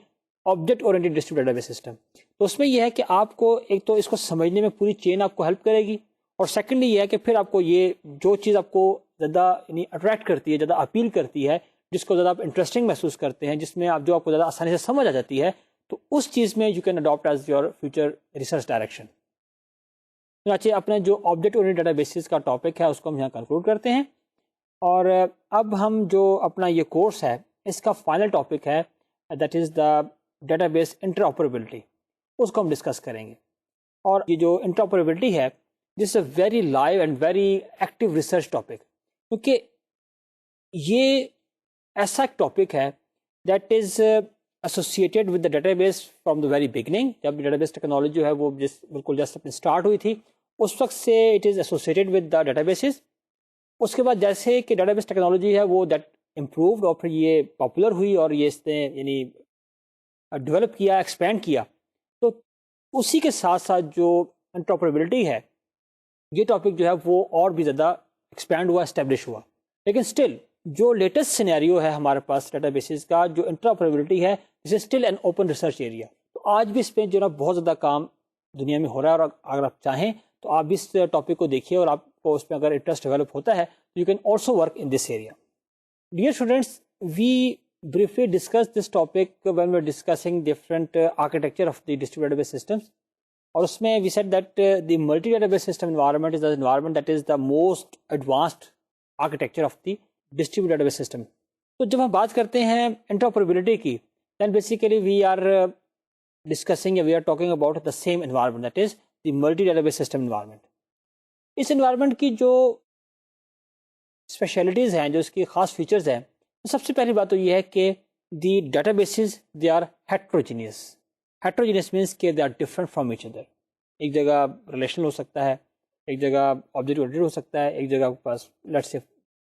[SPEAKER 1] object oriented distributed database system. تو اس میں یہ ہے کہ آپ کو ایک تو اس کو سمجھنے میں پوری چین آپ کو ہیلپ کرے گی, اور سیکنڈلی یہ ہے کہ پھر آپ کو یہ جو چیز آپ کو زیادہ یعنی اٹریکٹ کرتی ہے, زیادہ اپیل کرتی ہے, جس کو زیادہ آپ انٹرسٹنگ محسوس کرتے ہیں, جس میں آپ جو آپ کو زیادہ آسانی سے سمجھ آ جاتی ہے, تو اس چیز میں you can adapt as your future research direction. چنانچہ اپنے جو آبجیکٹ اورینٹیڈ ڈیٹا بیسز کا ٹاپک ہے اس کو ہم یہاں کنکلوڈ کرتے ہیں. اور اب ہم جو اپنا یہ کورس ہے اس کا فائنل ٹاپک ہے that is the database interoperability, اس کو ہم ڈسکس کریں گے. اور یہ جو انٹرآپریبلٹی ہے this a very live and very active research topic, کیونکہ یہ ایسا ایک ٹاپک ہے that is associated with the database from the very beginning. جب ڈیٹا بیس ٹیکنالوجی جو ہے وہ بالکل جسٹ اپنی اسٹارٹ ہوئی تھی اس وقت سے it is associated with the databases. اس کے بعد جیسے کہ ڈیٹا بیس ٹیکنالوجی ہے وہ دیٹ امپرووڈ اور پھر یہ پاپولر ہوئی اور یہ اس نے یعنی ڈیولپ کیا، ایکسپینڈ کیا، تو اسی کے ساتھ ساتھ جو انٹرآپریبلٹی ہے یہ ٹاپک جو ہے وہ اور بھی زیادہ ایکسپینڈ ہوا، اسٹیبلش ہوا. لیکن اسٹل جو لیٹسٹ سینیریو ہے ہمارے پاس ڈیٹا بیسز کا، جو انٹرآپریبلٹی ہے this is still an open research area. تو آج بھی اس پہ جو ہے بہت زیادہ کام دنیا میں ہو رہا ہے، اور اگر آپ چاہیں تو آپ بھی اس ٹاپک کو دیکھیے اور آپ کو اس میں اگر انٹرسٹ ڈیولپ ہوتا ہے تو you can also work in this area. Dear students, we briefly discuss this topic when we are discussing different architecture of the distributed database systems. اور اس میں we said that the multi database system environment is the environment that is the most advanced architecture of the distributed database system. تو جب ہم بات کرتے ہیں interoperability کی then basically we are discussing we are talking about the same environment, that is the multi database system environment. Us environment کی جو specialities ہیں، جو اس کی خاص فیچرز ہیں، سب سے پہلی بات تو یہ ہے کہ the databases they are heterogeneous. Heterogeneous means کہ they are different from each other. ایک جگہ ریلیشنل ہو سکتا ہے، ایک جگہ آبجیکٹ اورینٹڈ ہو سکتا ہے، ایک جگہ پاس لیٹس سے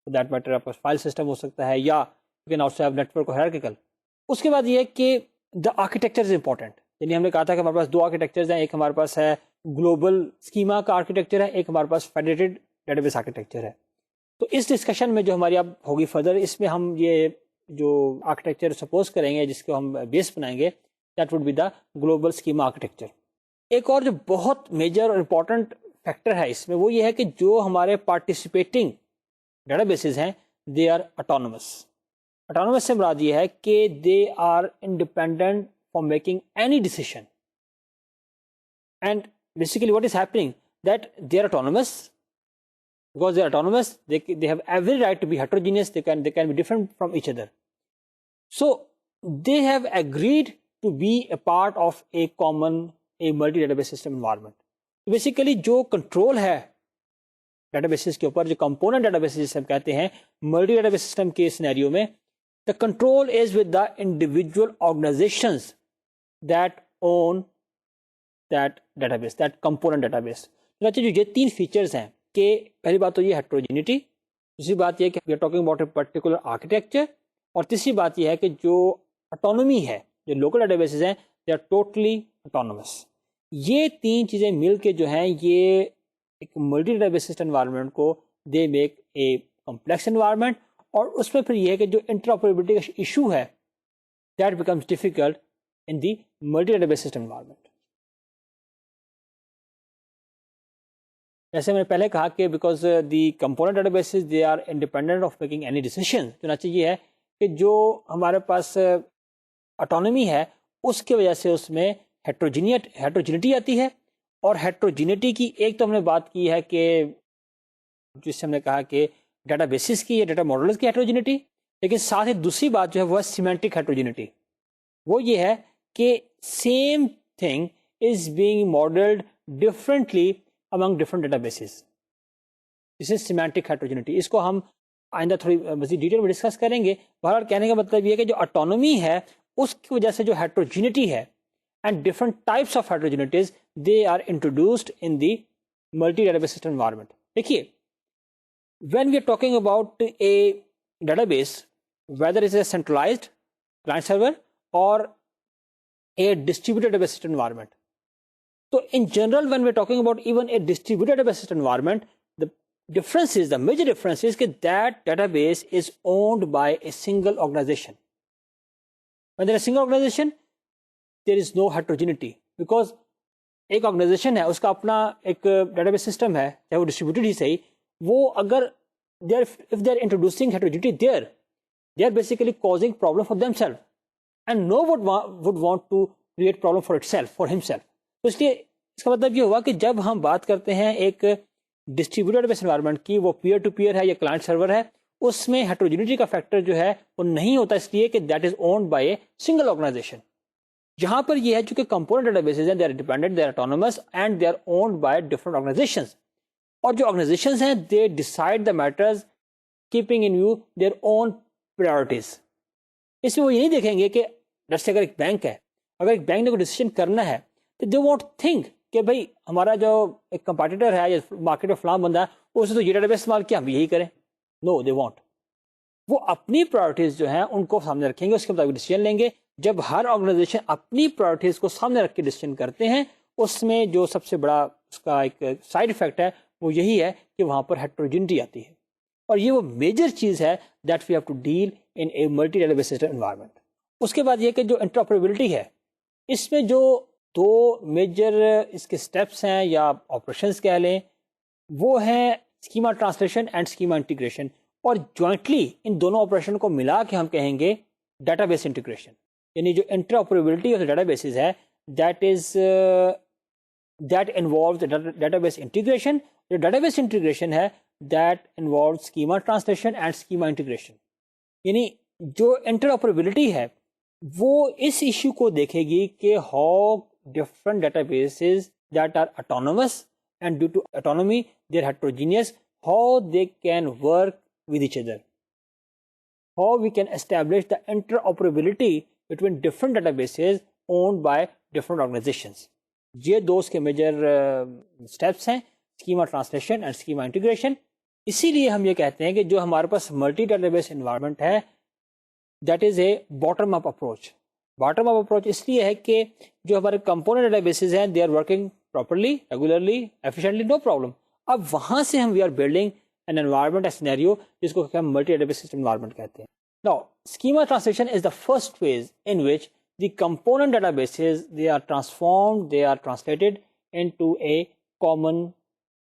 [SPEAKER 1] دیٹ میٹر آپ پاس فائل سسٹم ہو سکتا ہے، یا you can also have network hierarchical. اس کے بعد یہ ہے کہ دا آرکیٹیکچر از امپورٹنٹ. یعنی ہم نے کہا تھا کہ ہمارے پاس دو آرکیٹیکچرز ہیں، ایک ہمارے پاس ہے گلوبل اسکیما کا آرکیٹیکچر ہے، ایک ہمارے پاس فیڈریٹڈ ڈیٹا بیس آرکیٹیکچر ہے. تو اس ڈسکشن میں جو ہماری اب ہوگی فردر، اس میں ہم یہ جو آرکیٹیکچر سپوز کریں گے جس کو ہم بیس بنائیں گے that would be the global schema architecture. ایک اور جو بہت میجر اور امپورٹنٹ فیکٹر ہے اس میں وہ یہ ہے کہ جو ہمارے پارٹیسپیٹنگ ڈیٹا بیسز ہیں دے آر اٹانومس. اٹانومس سے مراد یہ ہے کہ they are independent for making any decision. And basically what is happening that they are autonomous. Because they are autonomous, they have every right to be heterogeneous, they can be different from each other. So they have agreed to be a part of a multi database system environment. So basically جو control ہے data bases کے اوپر، جو component data bases جسے ہم کہتے ہیں multi database system کے سینیریو میں، the control is with the individual organizations that own that database, that component database. جو یہ تین فیچرز ہیں کہ پہلی بات تو یہ ہیٹروجینٹی، دوسری بات یہ کہ we are talking about a particular architecture, اور تیسری بات یہ ہے کہ جو اٹانومی ہے، جو لوکل ڈیٹا بیسز ہیں دے آر ٹوٹلی اٹانومس. یہ تین چیزیں مل کے جو ہیں یہ ایک multi database system environment کو they make a complex environment. اور اس میں پھر یہ ہے کہ جو انٹرآپریبلٹی کا ایشو ہے that becomes difficult in the multi database system environment. جیسے میں نے پہلے کہا کہ because the component databases they are independent of making any decision, چنانچہ یہ ہے کہ جو ہمارے پاس اٹانومی ہے اس کی وجہ سے اس میں ہیٹروجینٹی آتی ہے. اور ہیٹروجینٹی کی ایک تو ہم نے بات کی ہے کہ جس سے ہم نے کہا کہ ڈیٹا بیسز کی یا ڈیٹا ماڈلز کی ہیٹروجینٹی، لیکن ساتھ ہی دوسری بات جو ہے وہ ہے سیمینٹک ہیٹروجینٹی. وہ یہ ہے کہ same thing is being modelled differently among different databases. This is semantic heterogeneity. اس کو ہم آئندہ تھوڑی مزید ڈیٹیل میں ڈسکس کریں گے. بہرحال کہنے کا مطلب یہ ہے کہ جو اٹانومی ہے اس کی وجہ سے جو ہیٹروجینٹی ہے and different types of heterogeneities they are introduced in the multi database system environment. دیکھیے when we are talking about a database, whether it is a centralized client server or a distributed database system environment. So in general, when we're talking about even a distributed database system environment, the major difference is that database is owned by a single organization. When there is a single organization, there is no heterogeneity, because ایک organization ہے اس کا اپنا ایک data base system ہے، چاہے وہ distributed ہی صحیح، وہ اگر if they are introducing heterogeneity there, they are basically causing problem for themselves, and no one would want to create problem for itself, for himself. تو اس لیے اس کا مطلب یہ ہوا کہ جب ہم بات کرتے ہیں ایک ڈسٹریبیوٹیڈ بیس انوائرمنٹ کی، وہ پیئر ٹو پیئر ہے یا کلائنٹ سرور ہے، اس میں ہیٹروجینٹی کا فیکٹر جو ہے وہ نہیں ہوتا، اس لیے کہ that is owned by a single organization. یہاں پر یہ ہے چونکہ کمپوننٹ ڈیٹا بیسز ہیں they are dependent they are autonomous and they are owned by different organizations, اور جو آرگنائزیشنز ہیں they decide the matters keeping in view their own priorities. اس میں وہ یہ نہیں دیکھیں گے کہ جیسے اگر ایک بینک ہے, اگر ایک بینک نے کوئی ڈیسیجن کرنا ہے تو دے وانٹ تھنک کہ بھائی ہمارا جو ایک کمپیٹیٹر ہے یا مارکیٹ میں فلاں بندہ ہے اس نے تو یہ ڈیٹا بیس استعمال کیا, ہم بھی یہی کریں. نو, دے وانٹ, وہ اپنی پرائرٹیز جو ہیں ان کو سامنے رکھیں گے, اس کے مطابق ڈیسیجن لیں گے. جب ہر آرگنائزیشن اپنی پرائرٹیز کو سامنے رکھ کے ڈیسیجن کرتے ہیں, اس میں جو سب سے بڑا اس کا ایک سائڈ افیکٹ ہے وہ یہی ہے کہ وہاں پر ہیٹروجینٹی آتی ہے, اور یہ وہ میجر چیز ہے that we have to deal in a multi database system environment. اس کے بعد یہ کہ جو انٹرآپریبلٹی ہے, اس میں جو دو میجر اس کے سٹیپس ہیں یا آپریشنز کہہ لیں, وہ ہیں schema translation and schema integration, اور جوائنٹلی ان دونوں آپریشن کو ملا کے ہم کہیں گے ڈیٹا بیس انٹیگریشن. یعنی جو انٹرآپریبلٹی آف ڈیٹا بیسز ہے that involves data base integration. جو ڈیٹا بیس انٹیگریشن ہے that involves schema translation and schema integration. یعنی جو انٹرآپریبلٹی ہے وہ اس ایشو کو دیکھے گی کہ how different databases that are autonomous and due to autonomy they are heterogeneous, how they can work with each other, how we can establish the interoperability between different databases owned by different organizations. یہ دو اس کے major steps ہیں, schema translation and schema integration. اسی لیے ہم یہ کہتے ہیں کہ جو ہمارے پاس ملٹی ڈیٹا بیس انوائرمنٹ ہے that is a bottom up approach. Bottom up approach اس لیے ہے کہ جو ہمارے کمپوننٹ ڈیٹا بیسز ہیں they are working properly, regularly, efficiently, no problem. اب وہاں سے ہم we are building an environment a scenario جس کو ہم multi database system environment کہتے ہیں. Now schema translation is the first phase in which the component databases they are transformed, they are translated into a common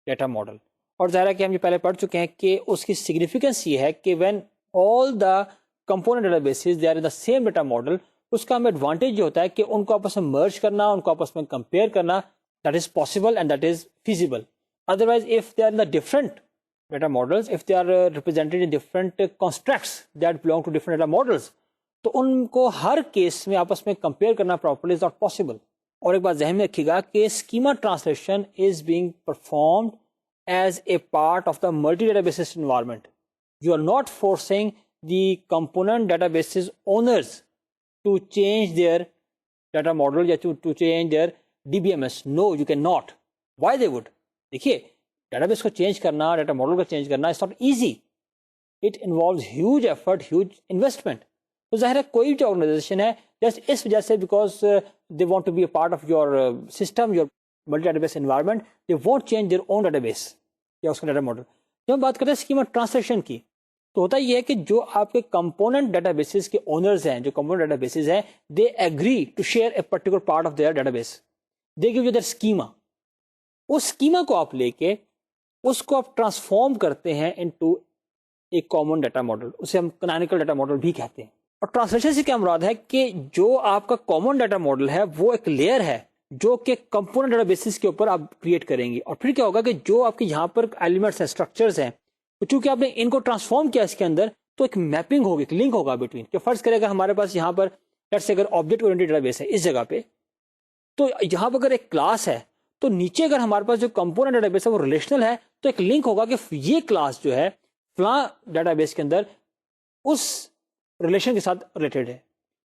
[SPEAKER 1] data model. اور ظاہر ہے کہ ہم یہ پہلے پڑھ چکے ہیں کہ اس کی سگنیفیکینس یہ ہے کہ when all the component databases they are in the same data model, اس کا ہمیں ایڈوانٹیج یہ ہوتا ہے کہ ان کو آپس میں مرج کرنا, ان کو آپس میں کمپیئر کرنا, that is possible and that is feasible. Otherwise, if they are in the different data models, if they are represented in different constructs that belong to different data models, تو ان کو ہر کیس میں آپس میں compare کرنا properly is not possible. اور ایک بات ذہن میں رکھیے گا کہ schema translation is being performed as a part of the multi-database environment. You are not forcing the component databases owners to change their data model or to change their DBMS. No, you cannot. Why they would? دیکھیے database کو change کرنا, data model کو change کرنا, it's not easy, it involves huge effort, huge investment. تو ظاہر ہے کوئی بھی آرگنائزیشن ہے جسٹ اس وجہ سے because they want to be a part of your system, your multi database environment, they want change their own database یا اس کا ڈیٹا ماڈل. جب ہم بات کرتے ہیں اسکیما ٹرانسلیشن کی تو ہوتا یہ ہے کہ جو آپ کے کمپوننٹ ڈیٹا بیسز کے اونرز ہیں, جو کمپوننٹ ڈیٹا بیسز ہیں, they agree to share a particular part of their database, they give you their schema. اس اسکیما کو آپ لے کے اس کو آپ ٹرانسفارم کرتے ہیں انٹو ایک کامن ڈیٹا ماڈل, اسے ہم کینانیکل ڈیٹا ماڈل بھی کہتے ہیں. اور ٹرانسلیشن سے کیا مراد ہے کہ جو آپ کا کامن ڈیٹا ماڈل ہے وہ ایک لیئر ہے جو کہ کمپوننٹ ڈیٹا بیسز کے اوپر آپ کریٹ کریں گے. اور پھر کیا ہوگا کہ جو آپ کے یہاں پر ایلیمنٹس ہیں, اسٹرکچرز ہیں, چونکہ آپ نے ان کو ٹرانسفارم کیا اس کے اندر, تو ایک میپنگ ہوگی, ایک لنک ہوگا بٹوین. کہ فرض کرے گا ہمارے پاس یہاں پر لیٹس سے اگر آبجیکٹ اورینٹڈ ڈیٹا بیس ہے اس جگہ پہ, تو یہاں پر اگر ایک کلاس ہے تو نیچے اگر ہمارے پاس جو کمپوننٹ ڈیٹا بیس ہے وہ ریلیشنل ہے, تو ایک لنک ہوگا کہ یہ کلاس جو ہے فلاں ڈیٹا بیس کے اندر اس ریلیشن کے ساتھ ریلیٹڈ ہے.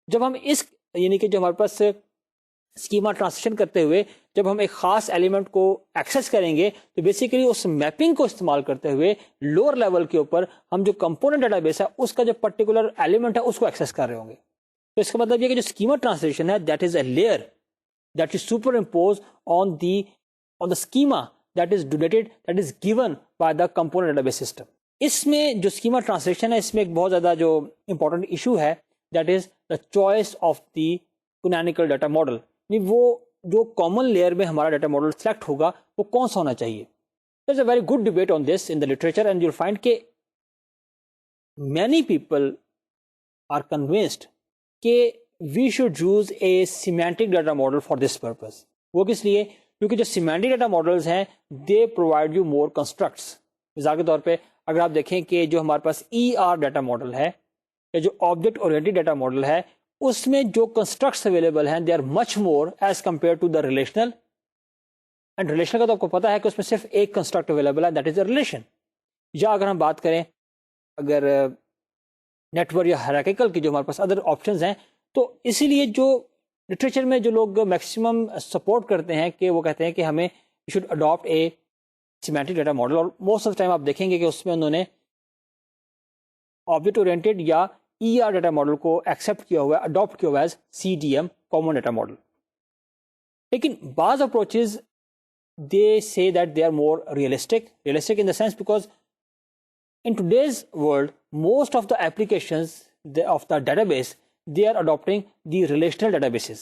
[SPEAKER 1] جب ہم اس یعنی کہ جو ہمارے پاس اسکیما ٹرانسلیشن کرتے ہوئے جب ہم ایک خاص ایلیمنٹ کو ایکسیس کریں گے تو بیسیکلی اس میپنگ کو استعمال کرتے ہوئے لوور لیول کے اوپر ہم جو کمپوننٹ ڈیٹا بیس ہے اس کا جو پرٹیکولر ایلیمنٹ ہے اس کو ایکسیس کر رہے ہوں گے. تو اس کا مطلب یہ کہ جو اسکیما ٹرانسلیشن ہے that is a layer that is superimposed on the schema that is donated, that is given by the component database system. اس میں جو schema translation ہے اس میں ایک بہت زیادہ جو important issue ہے that is the choice of the canonical data model. وہ جو common layer میں ہمارا data model select ہوگا وہ کون سا ہونا چاہیے. There's a very good debate on this in the literature and you'll find کہ many people are convinced کہ we should use a semantic data model for this purpose. وہ کس لیے؟ کیونکہ جو semantic data models ہیں they provide you more constructs. مثال کے طور پہ اگر آپ دیکھیں کہ جو ہمارے پاس ER ڈیٹا ماڈل ہے یا جو آبجیکٹ اورینٹڈ ڈیٹا ماڈل ہے اس میں جو کنسٹرکٹس اویلیبل ہیں they are much more as compare to the relational. And relational کا تو آپ کو پتا ہے کہ اس میں صرف ایک کنسٹرکٹ اویلیبل ہے, دیٹ از اے ریلیشن. یا اگر ہم بات کریں اگر نیٹورک یا ہیرارکیکل کی جو ہمارے پاس ادر آپشنز ہیں, تو اسی لیے جو لٹریچر میں جو لوگ میکسیمم سپورٹ کرتے ہیں کہ وہ کہتے ہیں کہ ہمیں should adapt a semantic data model, اور موسٹ آف ٹائم آپ دیکھیں گے کہ اس میں انہوں نے آبجیکٹ اورینٹیڈ یا ای آر ڈیٹا ماڈل کو ایکسیپٹ کیا ہوا ہے, اڈاپٹ کیا ہوا ہے as C D M common data model. لیکن بعض approaches they say that they are more realistic in the sense because in today's world most of the applications of the database they are adopting the relational databases.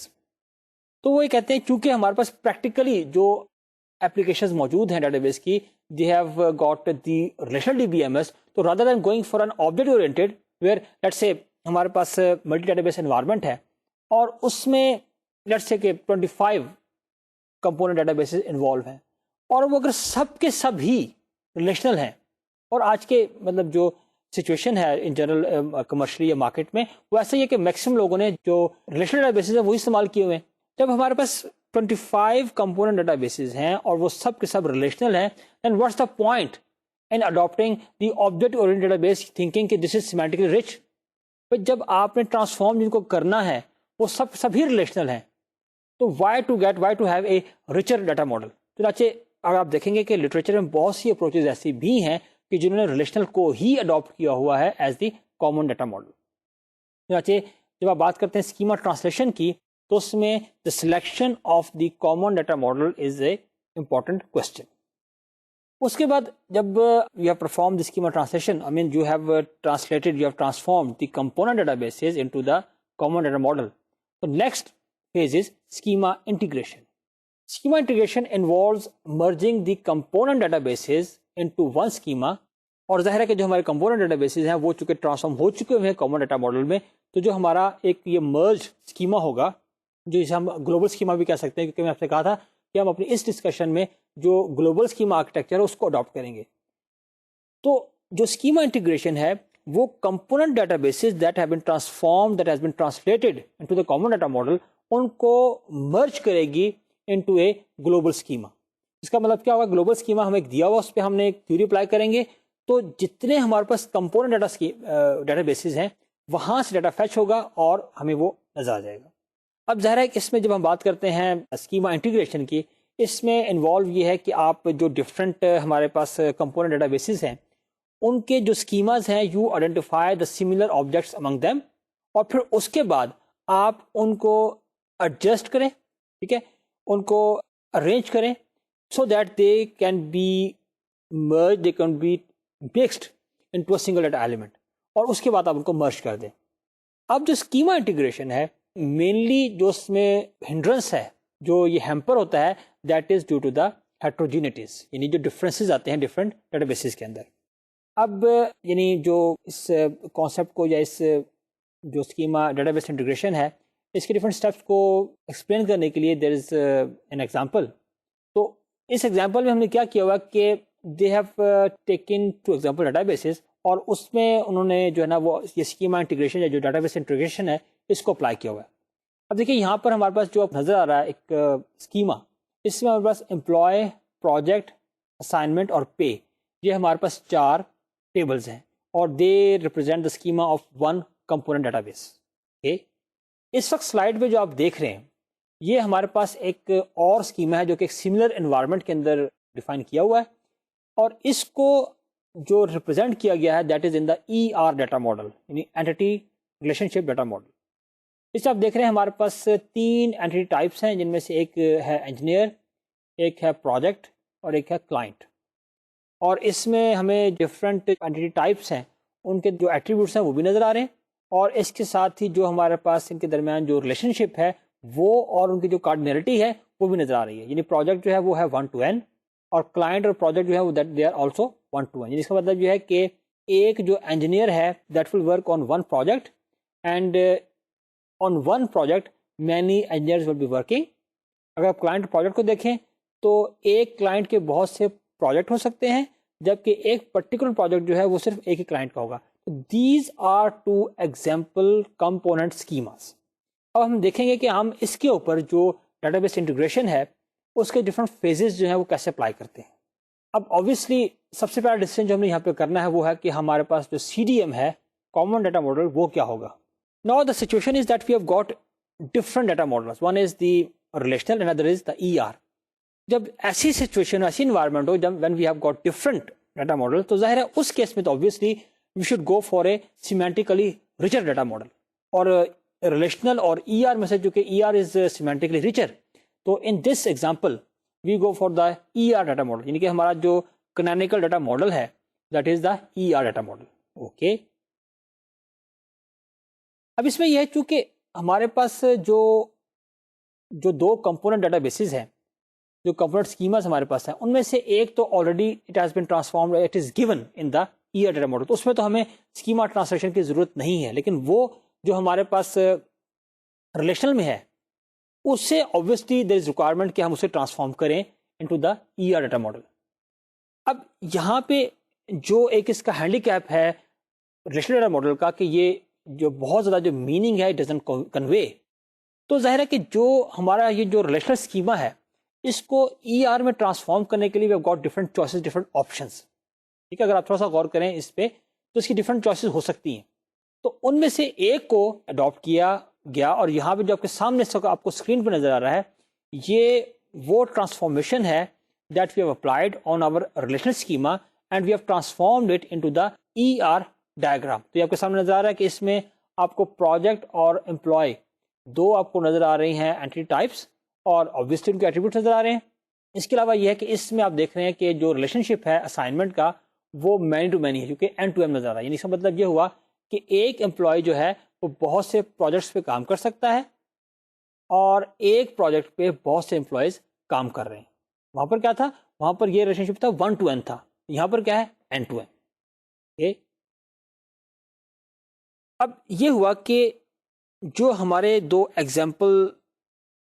[SPEAKER 1] تو وہ یہ کہتے ہیں چونکہ ہمارے پاس practically جو applications موجود ہیں database کی they have got the relational DBMS, تو rather than going for an object oriented where let's say ہمارے پاس multi database environment ہے اور اس میں let's say کہ 25 کمپوننٹ ڈیٹا بیسز انوالو ہیں, اور وہ اگر سب کے سب ہی ریلیشنل ہیں, اور آج کے مطلب جو سچویشن ہے ان جنرل کمرشلی یا مارکیٹ میں وہ ایسا ہی ہے کہ میکسیمم لوگوں نے جو ریلیشنل ڈیٹا بیسز ہیں وہی استعمال کیے ہوئے ہیں. جب ہمارے پاس 25 کمپوننٹ ڈیٹا بیسز ہیں اور وہ سب کے سب ریلیشنل ہیں, then what's the point in adapting the object oriented database thinking کہ دس از سیمانٹکلی رچ. جب آپ نے ٹرانسفارم جن کو کرنا ہے وہ سبھی ریلیشنل ہیں, تو why to have a richer data model. چنانچہ اگر آپ دیکھیں گے کہ لٹریچر میں بہت سی اپروچز ایسی بھی ہیں کہ جنہوں نے ریلیشنل کو ہی اڈاپٹ کیا ہوا ہے as the common data model. چنانچہ جب آپ بات کرتے ہیں اسکیما ٹرانسلیشن کی, تو اس میں the selection of the common data model is a important question. اس کے بعد جب you have perform the schema translation, I mean you have translated, you have transform the component databases into the common data model. تو next phase is schema integration. Schema integration involves merging the component databases into one schema. اور ظاہر ہے کہ جو ہمارے component databases ہیں وہ چونکہ ٹرانسفارم ہو چکے ہوئے ہیں کامن ڈیٹا ماڈل میں, تو جو ہمارا ایک یہ مرج اسکیما ہوگا, جو اسے ہم گلوبل اسکیما بھی کہہ سکتے ہیں, کیونکہ میں آپ سے کہا تھا کہ ہم اپنی اس ڈسکشن میں جو گلوبل اسکیما آرکیٹیکچر ہے اس کو اڈاپٹ کریں گے. تو جو اسکیما انٹیگریشن ہے وہ component databases that have been transformed, that has been translated into the common data model, ان کو مرج کرے گی انٹو اے گلوبل اسکیما. اس کا مطلب کیا ہوگا, گلوبل اسکیما ہمیں ایک دیا ہوا, اس پہ ہم نے ایک تھیوری اپلائی کریں گے, تو جتنے ہمارے پاس کمپوننٹ ڈیٹا بیسز ہیں وہاں سے ڈیٹا فیچ ہوگا اور ہمیں وہ نظر آ جائے گا. اب ظاہر ہے کہ اس میں جب ہم بات کرتے ہیں اسکیما انٹیگریشن کی, اس میں انوالو یہ ہے کہ آپ جو ڈفرینٹ ہمارے پاس کمپوننٹ ڈیٹا بیسز ہیں ان کے جو اسکیماز ہیں you identify the similar objects among them, اور پھر اس کے بعد آپ ان کو ایڈجسٹ کریں, ٹھیک ہے, ان کو ارینج کریں so that they can be merge, they can be mixed into a single data element, اور اس کے بعد آپ ان کو مرج کر دیں. اب جو اسکیما انٹیگریشن ہے مینلی جو اس میں ہنڈرنس ہے, جو یہ ہیمپر ہوتا ہے, that is due to the heterogeneities, یعنی جو ڈفرینسز آتے ہیں ڈفرینٹ ڈیٹا بیسز کے اندر. اب یعنی جو اس کانسیپٹ کو یا اس جو اسکیما ڈیٹا بیس انٹیگریشن ہے اس کے ڈفرینٹ اسٹیپس کو ایکسپلین کرنے کے لیے دیر از این ایگزامپل. تو اس ایگزامپل میں ہم نے کیا کیا ہوا کہ they have taken two example databases, اور اس میں انہوں نے جو ہے نا وہ یہ اسکیما انٹیگریشن یا جو ڈیٹا بیس انٹیگریشن ہے اس کو اپلائی کیا ہوا ہے. اب دیکھیے یہاں پر ہمارے پاس جو نظر آ رہا ہے ایک اسکیما, اس میں ہمارے پاس امپلائی, پروجیکٹ, اسائنمنٹ اور پے, یہ ہمارے پاس 4 ٹیبلز ہیں, اور they represent the schema of one component database. اس وقت سلائڈ پہ جو آپ دیکھ رہے ہیں یہ ہمارے پاس ایک اور اسکیما ہے جو کہ ایک سملر انوائرمنٹ کے اندر ڈیفائن کیا ہوا ہے, اور اس کو جو ریپرزینٹ کیا گیا ہے that is in the E R data model, یعنی اینٹی ریلیشن شپ ڈیٹا ماڈل. اس سے آپ دیکھ رہے ہیں ہمارے پاس 3 اینٹی ٹائپس ہیں, جن میں سے ایک ہے انجینئر, ایک ہے پروجیکٹ اور ایک ہے کلائنٹ. اور اس میں ہمیں ڈفرینٹ اینٹی ٹائپس ہیں ان کے جو ایٹریبیوٹس ہیں وہ بھی نظر آ رہے ہیں, اور اس کے ساتھ ہی جو ہمارے پاس ان کے درمیان جو ریلیشن شپ ہے وہ اور ان کی جو کارڈینلٹی ہے وہ بھی نظر آ رہی ہے. یعنی پروجیکٹ جو ہے وہ ہے 1 to n, اور کلائنٹ اور پروجیکٹ جو ہے وہ they are also 1 to n. جس کا مطلب یہ ہے کہ ایک جو انجینئر ہے that will work on 1 project, and on 1 project many engineers will be working. اگر آپ کلائنٹ پروجیکٹ کو دیکھیں تو ایک کلائنٹ کے بہت سے پروجیکٹ ہو سکتے ہیں, جبکہ ایک پرٹیکولر پروجیکٹ جو ہے وہ صرف ایک ہی کلائنٹ کا ہوگا. These are 2 example component schemas. اب ہم دیکھیں گے کہ ہم اس کے اوپر جو ڈیٹا بیس انٹیگریشن ہے اس کے ڈفرنٹ فیزز جو ہیں وہ کیسے اپلائی کرتے ہیں. اب آبویسلی سب سے پہلا ڈیسیجن جو ہم نے یہاں پہ کرنا ہے وہ ہے کہ ہمارے پاس جو CDM ہے کامن ڈیٹا ماڈل وہ کیا ہوگا. Now the situation is that we have got different data models. One is the relational, another is the ER. جب ایسی سچویشن ایسی انوائرمنٹ ہو جب when we have got different data model تو ظاہر ہے اس کیس میں تو obviously we should go for a semantically richer data model. اور relational اور ER میں سے جو کہ ER is semantically richer, تو in this example we go for the ER data model, یعنی کہ ہمارا جو canonical data model ہے that is the ER data model. Okay. اب اس میں یہ ہے چونکہ ہمارے پاس جو دو کمپوننٹ ڈیٹا بیسز ہیں, جو کمپوننٹ اسکیماز ہمارے پاس ہیں, ان میں سے ایک تو already it has been transformed, it is given in the ER data model, تو اس میں تو ہمیں اسکیما ٹرانسلیشن کی ضرورت نہیں ہے. لیکن وہ جو ہمارے پاس ریلیشنل میں ہے اس سے obviously there is requirement کہ ہم اسے ٹرانسفارم کریں into the ER data model. اب یہاں پہ جو ایک اس کا ہینڈی کیپ ہے ریلیشنل ڈیٹا ماڈل کا کہ یہ جو بہت زیادہ جو میننگ ہے ڈزنٹ کنوے, تو ظاہر ہے کہ جو ہمارا یہ جو ریلیشنل اسکیما ہے اس کو ER میں ٹرانسفارم کرنے کے لیے we have got different choices, different options. ٹھیک ہے, اگر آپ تھوڑا سا غور کریں اس پہ تو اس کی ڈفرنٹ چوائسز ہو سکتی ہیں. تو ان میں سے ایک کو اڈاپٹ کیا گیا, اور یہاں پہ جو آپ کے سامنے آپ کو اسکرین پہ نظر آ رہا ہے یہ وہ ٹرانسفارمیشن ہے that we have applied on our relational schema and we have transformed it into the ER diagram. تو یہ آپ کے سامنے نظر آ رہا ہے کہ اس میں آپ کو پروجیکٹ اور امپلائی دو آپ کو نظر آ رہی ہیں اینٹی ٹائپس, اور obviously ان کے ایٹریبیوٹس نظر آ رہے ہیں. اس کے علاوہ یہ ہے کہ اس میں آپ دیکھ رہے ہیں کہ جو ریلیشن شپ ہے اسائنمنٹ کا وہ مینی ٹو مینی ہے, کیونکہ اینڈ ٹو اینڈ نظر آ رہا ہے. یعنی اس کا مطلب یہ ہوا کہ ایک امپلائی جو ہے وہ بہت سے پروجیکٹس پہ کام کر سکتا ہے اور ایک پروجیکٹ پہ بہت سے امپلائیز کام کر رہے ہیں. وہاں پر کیا تھا, وہاں پر یہ ریلیشن شپ تھا 1 to N تھا, یہاں پر کیا ہے N to N. اب یہ ہوا کہ جو ہمارے دو ایگزامپل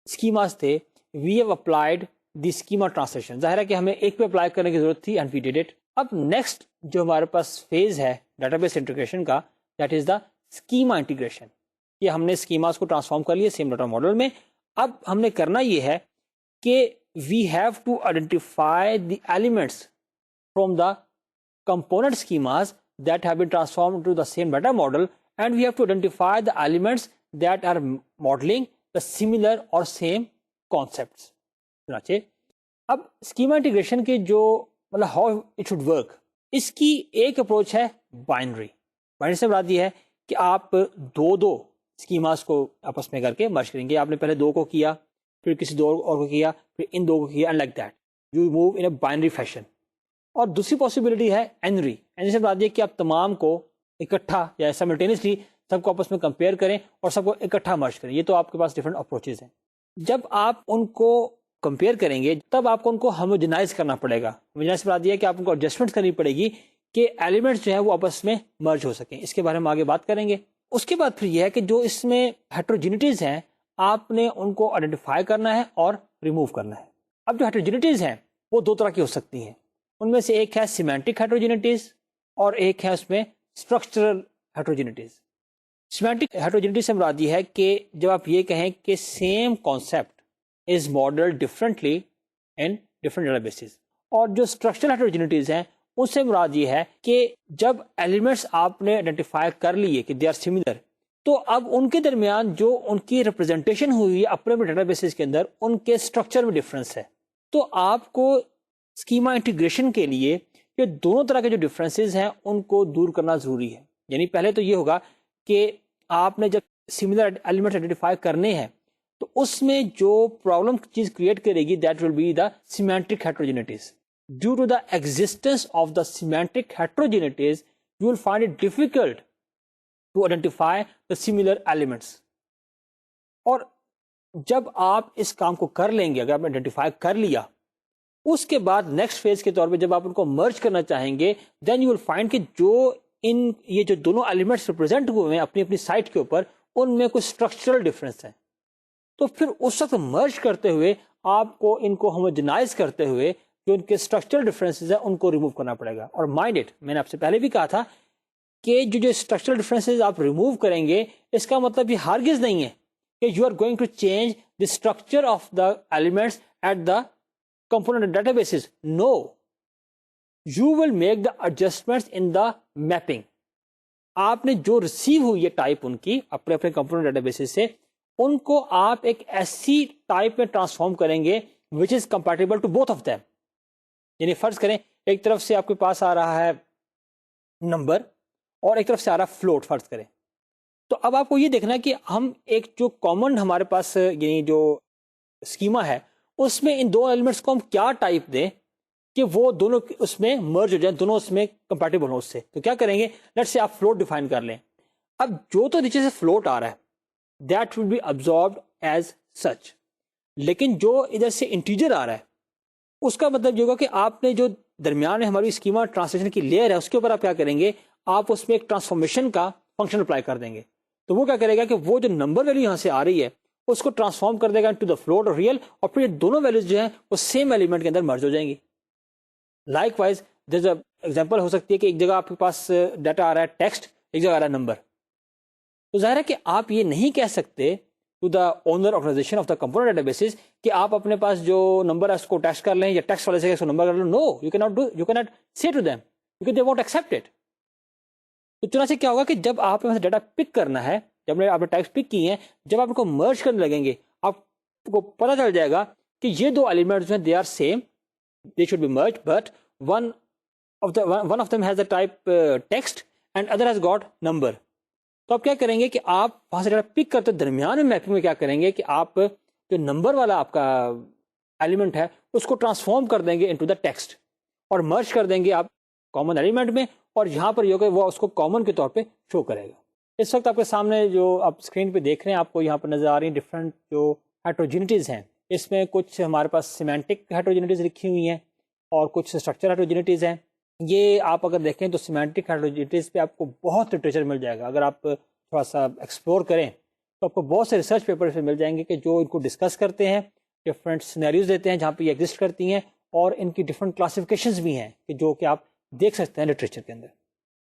[SPEAKER 1] اسکیماز تھے we have applied the schema translation. ظاہر ہے کہ ہمیں ایک پہ اپلائی کرنے کی ضرورت تھی اینڈ وی ڈیڈ اٹ. اب نیکسٹ جو ہمارے پاس فیز ہے ڈیٹا بیس انٹیگریشن کا that is the schema integration. یہ ہم نے اسکیماز کو ٹرانسفارم کر لیا سیم ڈیٹا ماڈل میں. اب ہم نے کرنا یہ ہے کہ we have to identify the elements from the component schemas that have been transformed to the same data model, and we have to identify the elements that are modeling the similar or same concepts. چنانچہ اب schema integration کے جو مطلب how it should work, اس کی ایک approach ہے binary. Binary سے مراد یہ ہے کہ آپ دو اسکیماز کو آپس میں کر کے مرج کریں گے. آپ نے پہلے دو کو کیا, پھر کسی دو اور کو کیا, پھر ان دو کو کیا, and like that you move in a binary fashion. اور دوسری پاسبلٹی ہے اینری. اینری سے مراد یہ کہ آپ تمام کو اکٹھا یا سائملٹینیسلی سب کو آپس میں کمپیئر کریں اور سب کو اکٹھا مرج کریں. یہ تو آپ کے پاس ڈفرنٹ اپروچز ہیں. جب آپ ان کو کمپیئر کریں گے تب آپ کو ان کو ہوموجنائز کرنا پڑے گا. ہوموجنائز سے مراد یہ ہے کہ آپ ان کو ایڈجسٹمنٹ کرنی پڑے گی کہ ایلیمنٹس جو ہیں وہ آپس میں مرج ہو سکیں. اس کے بارے میں آگے بات کریں گے. اس کے بعد پھر یہ ہے کہ جو اس میں ہیٹروجینیٹیز ہیں آپ نے ان کو آئیڈینٹیفائی کرنا ہے اور ریموو کرنا ہے. اب جو ہیٹروجینیٹیز ہیں وہ دو طرح کی ہو سکتی ہیں. ان میں سے ایک ہے سیمینٹک ہیٹروجینیٹیز اور ایک ہے اس میں اسٹرکچرل ہیٹروجینیٹیز. سیمینٹک ہیٹروجینیٹی سے مراد یہ ہے کہ جب آپ یہ کہیں کہ same concept is modeled differently in different databases, اور جو اسٹرکچرل ہیٹروجینیٹیز ہیں اس سے مراد یہ ہے کہ جب ایلیمنٹس آپ نے آئیڈینٹیفائی کر لیے کہ دے آر سملر, تو اب ان کے درمیان جو ان کی ریپرزینٹیشن ہوئی ہے اپنے ڈیٹا بیسز کے اندر ان کے اسٹرکچر میں ڈفرینس ہے. تو آپ کو اسکیما انٹیگریشن کے لیے یہ دونوں طرح کے جو ڈفرینسز ہیں ان کو دور کرنا ضروری ہے. یعنی پہلے تو یہ ہوگا کہ آپ نے جب سملر ایلیمنٹس آئیڈینٹیفائی کرنے ہیں تو اس میں جو پرابلم چیز کریٹ کرے گی that will be the semantic heterogeneities. Due to the existence of the semantic heterogeneities you will find it difficult to identify the similar elements. اور جب آپ اس کام کو کر لیں گے, اگر آپ نے آئیڈینٹیفائی کر لیا, اس کے بعد نیکسٹ فیز کے طور پہ جب آپ ان کو مرج کرنا چاہیں گے دین یو ول فائنڈ کہ جو یہ جو دونوں ایلیمنٹس ریپرزینٹ ہوئے ہیں اپنی اپنی سائٹ کے اوپر ان میں کوئی اسٹرکچرل ڈفرینس ہے. تو پھر اس وقت مرج کرتے ہوئے آپ کو ان کو ہوموجنائز کرتے ہوئے جو ان کے اسٹرکچرل ڈفرینسز ہیں ان کو ریموو کرنا پڑے گا. اور مائنڈ اٹ, میں نے آپ سے پہلے بھی کہا تھا کہ جو اسٹرکچرل ڈفرینسز آپ ریموو کریں گے اس کا مطلب یہ ہرگز نہیں ہے کہ you are going to change the structure of the elements at the component databases. No, you will make the adjustments in the mapping. آپ نے جو ریسیو ہوئی ہے ٹائپ ان کی اپنے اپنے کمپوننٹ ڈیٹا بیسز سے، ان کو آپ ایک ایسی ٹائپ میں ٹرانسفارم کریں گے which is compatible to both of them. یعنی فرض کریں ایک طرف سے آپ کے پاس آ رہا ہے نمبر اور ایک طرف سے آ رہا ہے فلوٹ فرض کریں، تو اب آپ کو یہ دیکھنا ہے کہ ہم ایک جو کامن ہمارے پاس یعنی جو اسکیما ہے اس میں ان دو ایلیمنٹس کو ہم کیا ٹائپ دیں کہ وہ دونوں اس میں مرج ہو جائیں، دونوں اس میں کمپیٹیبل ہوں اس سے. تو کیا کریں گے، لیٹ سے آپ فلوٹ ڈیفائن کر لیں. اب جو تو نیچے سے فلوٹ آ رہا ہے that will be absorbed as such, لیکن جو ادھر سے انٹیجر آ رہا ہے اس کا مطلب یہ ہوگا کہ آپ نے جو درمیان میں ہماری اسکیما ٹرانسلیشن کی لیئر ہے اس کے اوپر آپ کیا کریں گے، آپ اس میں ایک ٹرانسفارمیشن کا فنکشن اپلائی کر دیں گے. تو وہ کیا کرے گا کہ وہ جو نمبر ویلیو یہاں سے آ رہی ہے اس کو ٹرانسفارم کر دے گا ٹو دا فلوٹ اور ریئل، اور پھر یہ دونوں ویلیوز جو ہیں وہ سیم ایلیمنٹ کے اندر مرج ہو جائیں گی. لائک وائز جیسے ایگزامپل ہو سکتی ہے کہ ایک جگہ آپ کے پاس ڈیٹا آ رہا ہے ٹیکسٹ، ایک جگہ آ رہا ہے نمبر. تو ظاہر ہے کہ آپ یہ نہیں کہہ سکتے to the owner organization of the component databases کہ آپ اپنے پاس جو نمبر ہے اس کو ٹیکسٹ کر لیں یا ٹیکسٹ والے سے اس کو نمبر کر لیں. No, you can not do, you can not say to them کیونکہ دے وونٹ ایکسپٹ اٹ. تو چنانچہ کیا ہوگا کہ جب آپ کے پاس ڈیٹا پک کرنا ہے، جب آپ نے ٹیکسٹ پک کی ہیں، جب آپ ان کو مرج کرنے لگیں گے آپ کو پتہ چل جائے گا کہ یہ دو ایلیمنٹس ہیں، they are same, they should be merge, but one of them has the type text and other has got number. تو آپ کیا کریں گے کہ آپ وہاں سے ڈیٹا پک کرتے درمیان میں میپنگ میں کیا کریں گے کہ آپ جو نمبر والا آپ کا ایلیمنٹ ہے اس کو ٹرانسفارم کر دیں گے انٹو دا ٹیکسٹ اور مرج کر دیں گے آپ کامن ایلیمنٹ میں، اور یہاں پر یہ ہوگا وہ اس کو کامن کے طور پہ شو کرے گا. اس وقت آپ کے سامنے جو آپ اسکرین پہ دیکھ رہے ہیں آپ کو یہاں پر نظر آ رہی ہیں ڈفرینٹ جو ہیٹروجینٹیز ہیں. اس میں کچھ ہمارے پاس سیمینٹک ہیٹروجینٹیز لکھی ہوئی ہیں اور کچھ اسٹرکچر ہیٹروجینٹیز ہیں. یہ آپ اگر دیکھیں تو سیمینٹک ہیٹروجینٹیز پہ آپ کو بہت لٹریچر مل جائے گا. اگر آپ تھوڑا سا ایکسپلور کریں تو آپ کو بہت سے ریسرچ پیپر پہ مل جائیں گے کہ جو ان کو ڈسکس کرتے ہیں، ڈفرینٹ سینیریوز دیتے ہیں جہاں پہ یہ ایگزسٹ کرتی ہیں، اور ان کی ڈفرینٹ کلاسیفیکیشنز بھی ہیں کہ جو کہ آپ دیکھ سکتے ہیں لٹریچر کے اندر.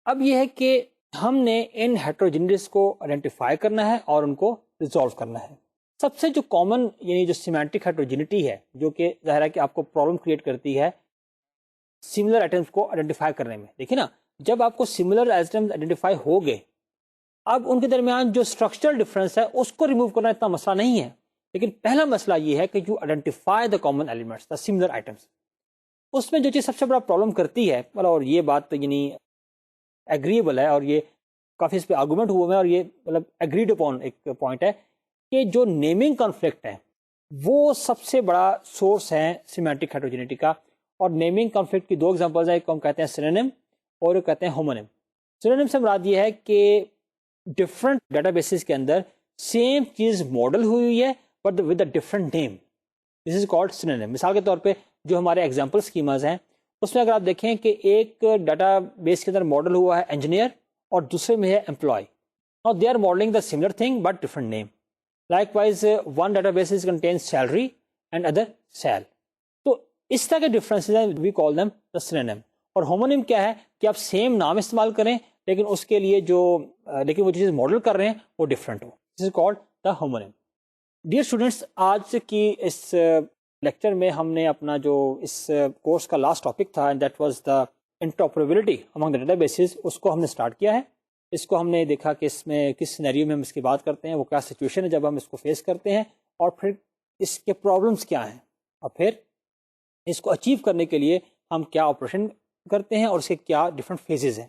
[SPEAKER 1] اب یہ ہے کہ ہم نے ان ہیٹروجینٹیز کو آئیڈینٹیفائی کرنا ہے اور ان کو ریزالو کرنا ہے. سب سے جو کامن یعنی جو سیمینٹک ہیٹروجینٹی ہے جو کہ ظاہر ہے کہ آپ کو پرابلم کریٹ کرتی ہے سملر آئٹمس کو آئیڈینٹیفائی کرنے میں. دیکھیں نا، جب آپ کو سملر آئٹمس آئیڈینٹیفائی ہو گئے، اب ان کے درمیان جو اسٹرکچرل ڈفرینس ہے اس کو ریموو کرنا اتنا مسئلہ نہیں ہے، لیکن پہلا مسئلہ یہ ہے کہ you identify the common elements, the similar items. اس میں جو چیز سب سے بڑا پرابلم کرتی ہے، اور یہ بات یعنی ایگریبل ہے اور یہ کافی اس پہ آرگومنٹ ہوئے ہیں اور یہ مطلب ایگریڈ اپون ایک پوائنٹ ہے کہ جو نیمنگ کانفلکٹ ہے وہ سب سے بڑا سورس ہے سیمینٹک ہیٹروجینٹی کا. اور نیمنگ کانفلکٹ کی دو ایگزامپلز ہیں، ایک کو ہم کہتے ہیں سینونیم اور ایک کہتے ہیں ہومونیم. سینونیم سے مراد یہ ہے کہ ڈفرنٹ ڈیٹا بیسز کے اندر سیم چیز ماڈل ہوئی ہے but with a different name, this is called synonym. مثال کے طور پہ جو ہمارے ایگزامپل اسکیماز ہیں اس میں اگر آپ دیکھیں کہ ایک ڈیٹا بیس کے اندر ماڈل ہوا ہے انجینئر اور دوسرے میں ہے employee. Now they are modeling the similar thing but different name. Likewise, one database contains salary and other sal. تو اس طرح کے ڈفرینسز ہیں، we call them the synonym. اور ہومونیم کیا ہے کہ آپ سیم نام استعمال کریں لیکن اس کے لیے لیکن وہ چیز ماڈل کر رہے ہیں وہ different who. This is called the homonym. Dear students، آج کی اس لیکچر میں ہم نے اپنا جو اس کورس کا لاسٹ ٹاپک تھا and that was the interoperability among the databases، اس کو ہم نے سٹارٹ کیا ہے. اس کو ہم نے دیکھا کہ اس میں کس سینیریو میں ہم اس کی بات کرتے ہیں، وہ کیا سچویشن ہے جب ہم اس کو فیس کرتے ہیں، اور پھر اس کے پرابلمس کیا ہیں، اور پھر اس کو اچیو کرنے کے لیے ہم کیا آپریشن کرتے ہیں اور اس کے کیا ڈفرینٹ فیزز ہیں.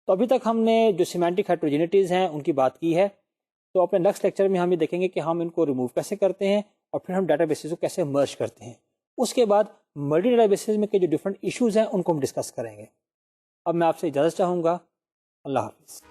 [SPEAKER 1] تو ابھی تک ہم نے جو سیمینٹک ہیٹروجینٹیز ہیں ان کی بات کی ہے. تو اپنے نیکسٹ لیکچر میں ہم یہ دیکھیں گے کہ ہم ان کو ریموو کیسے کرتے ہیں اور پھر ہم ڈیٹا بیسز کو کیسے مرج کرتے ہیں. اس کے بعد ملٹی ڈیٹا بیسز میں کے جو ڈفرینٹ ایشوز ہیں ان کو ہم ڈسکس کریں گے. اب میں آپ سے اجازت چاہوں گا. اللہ حافظ.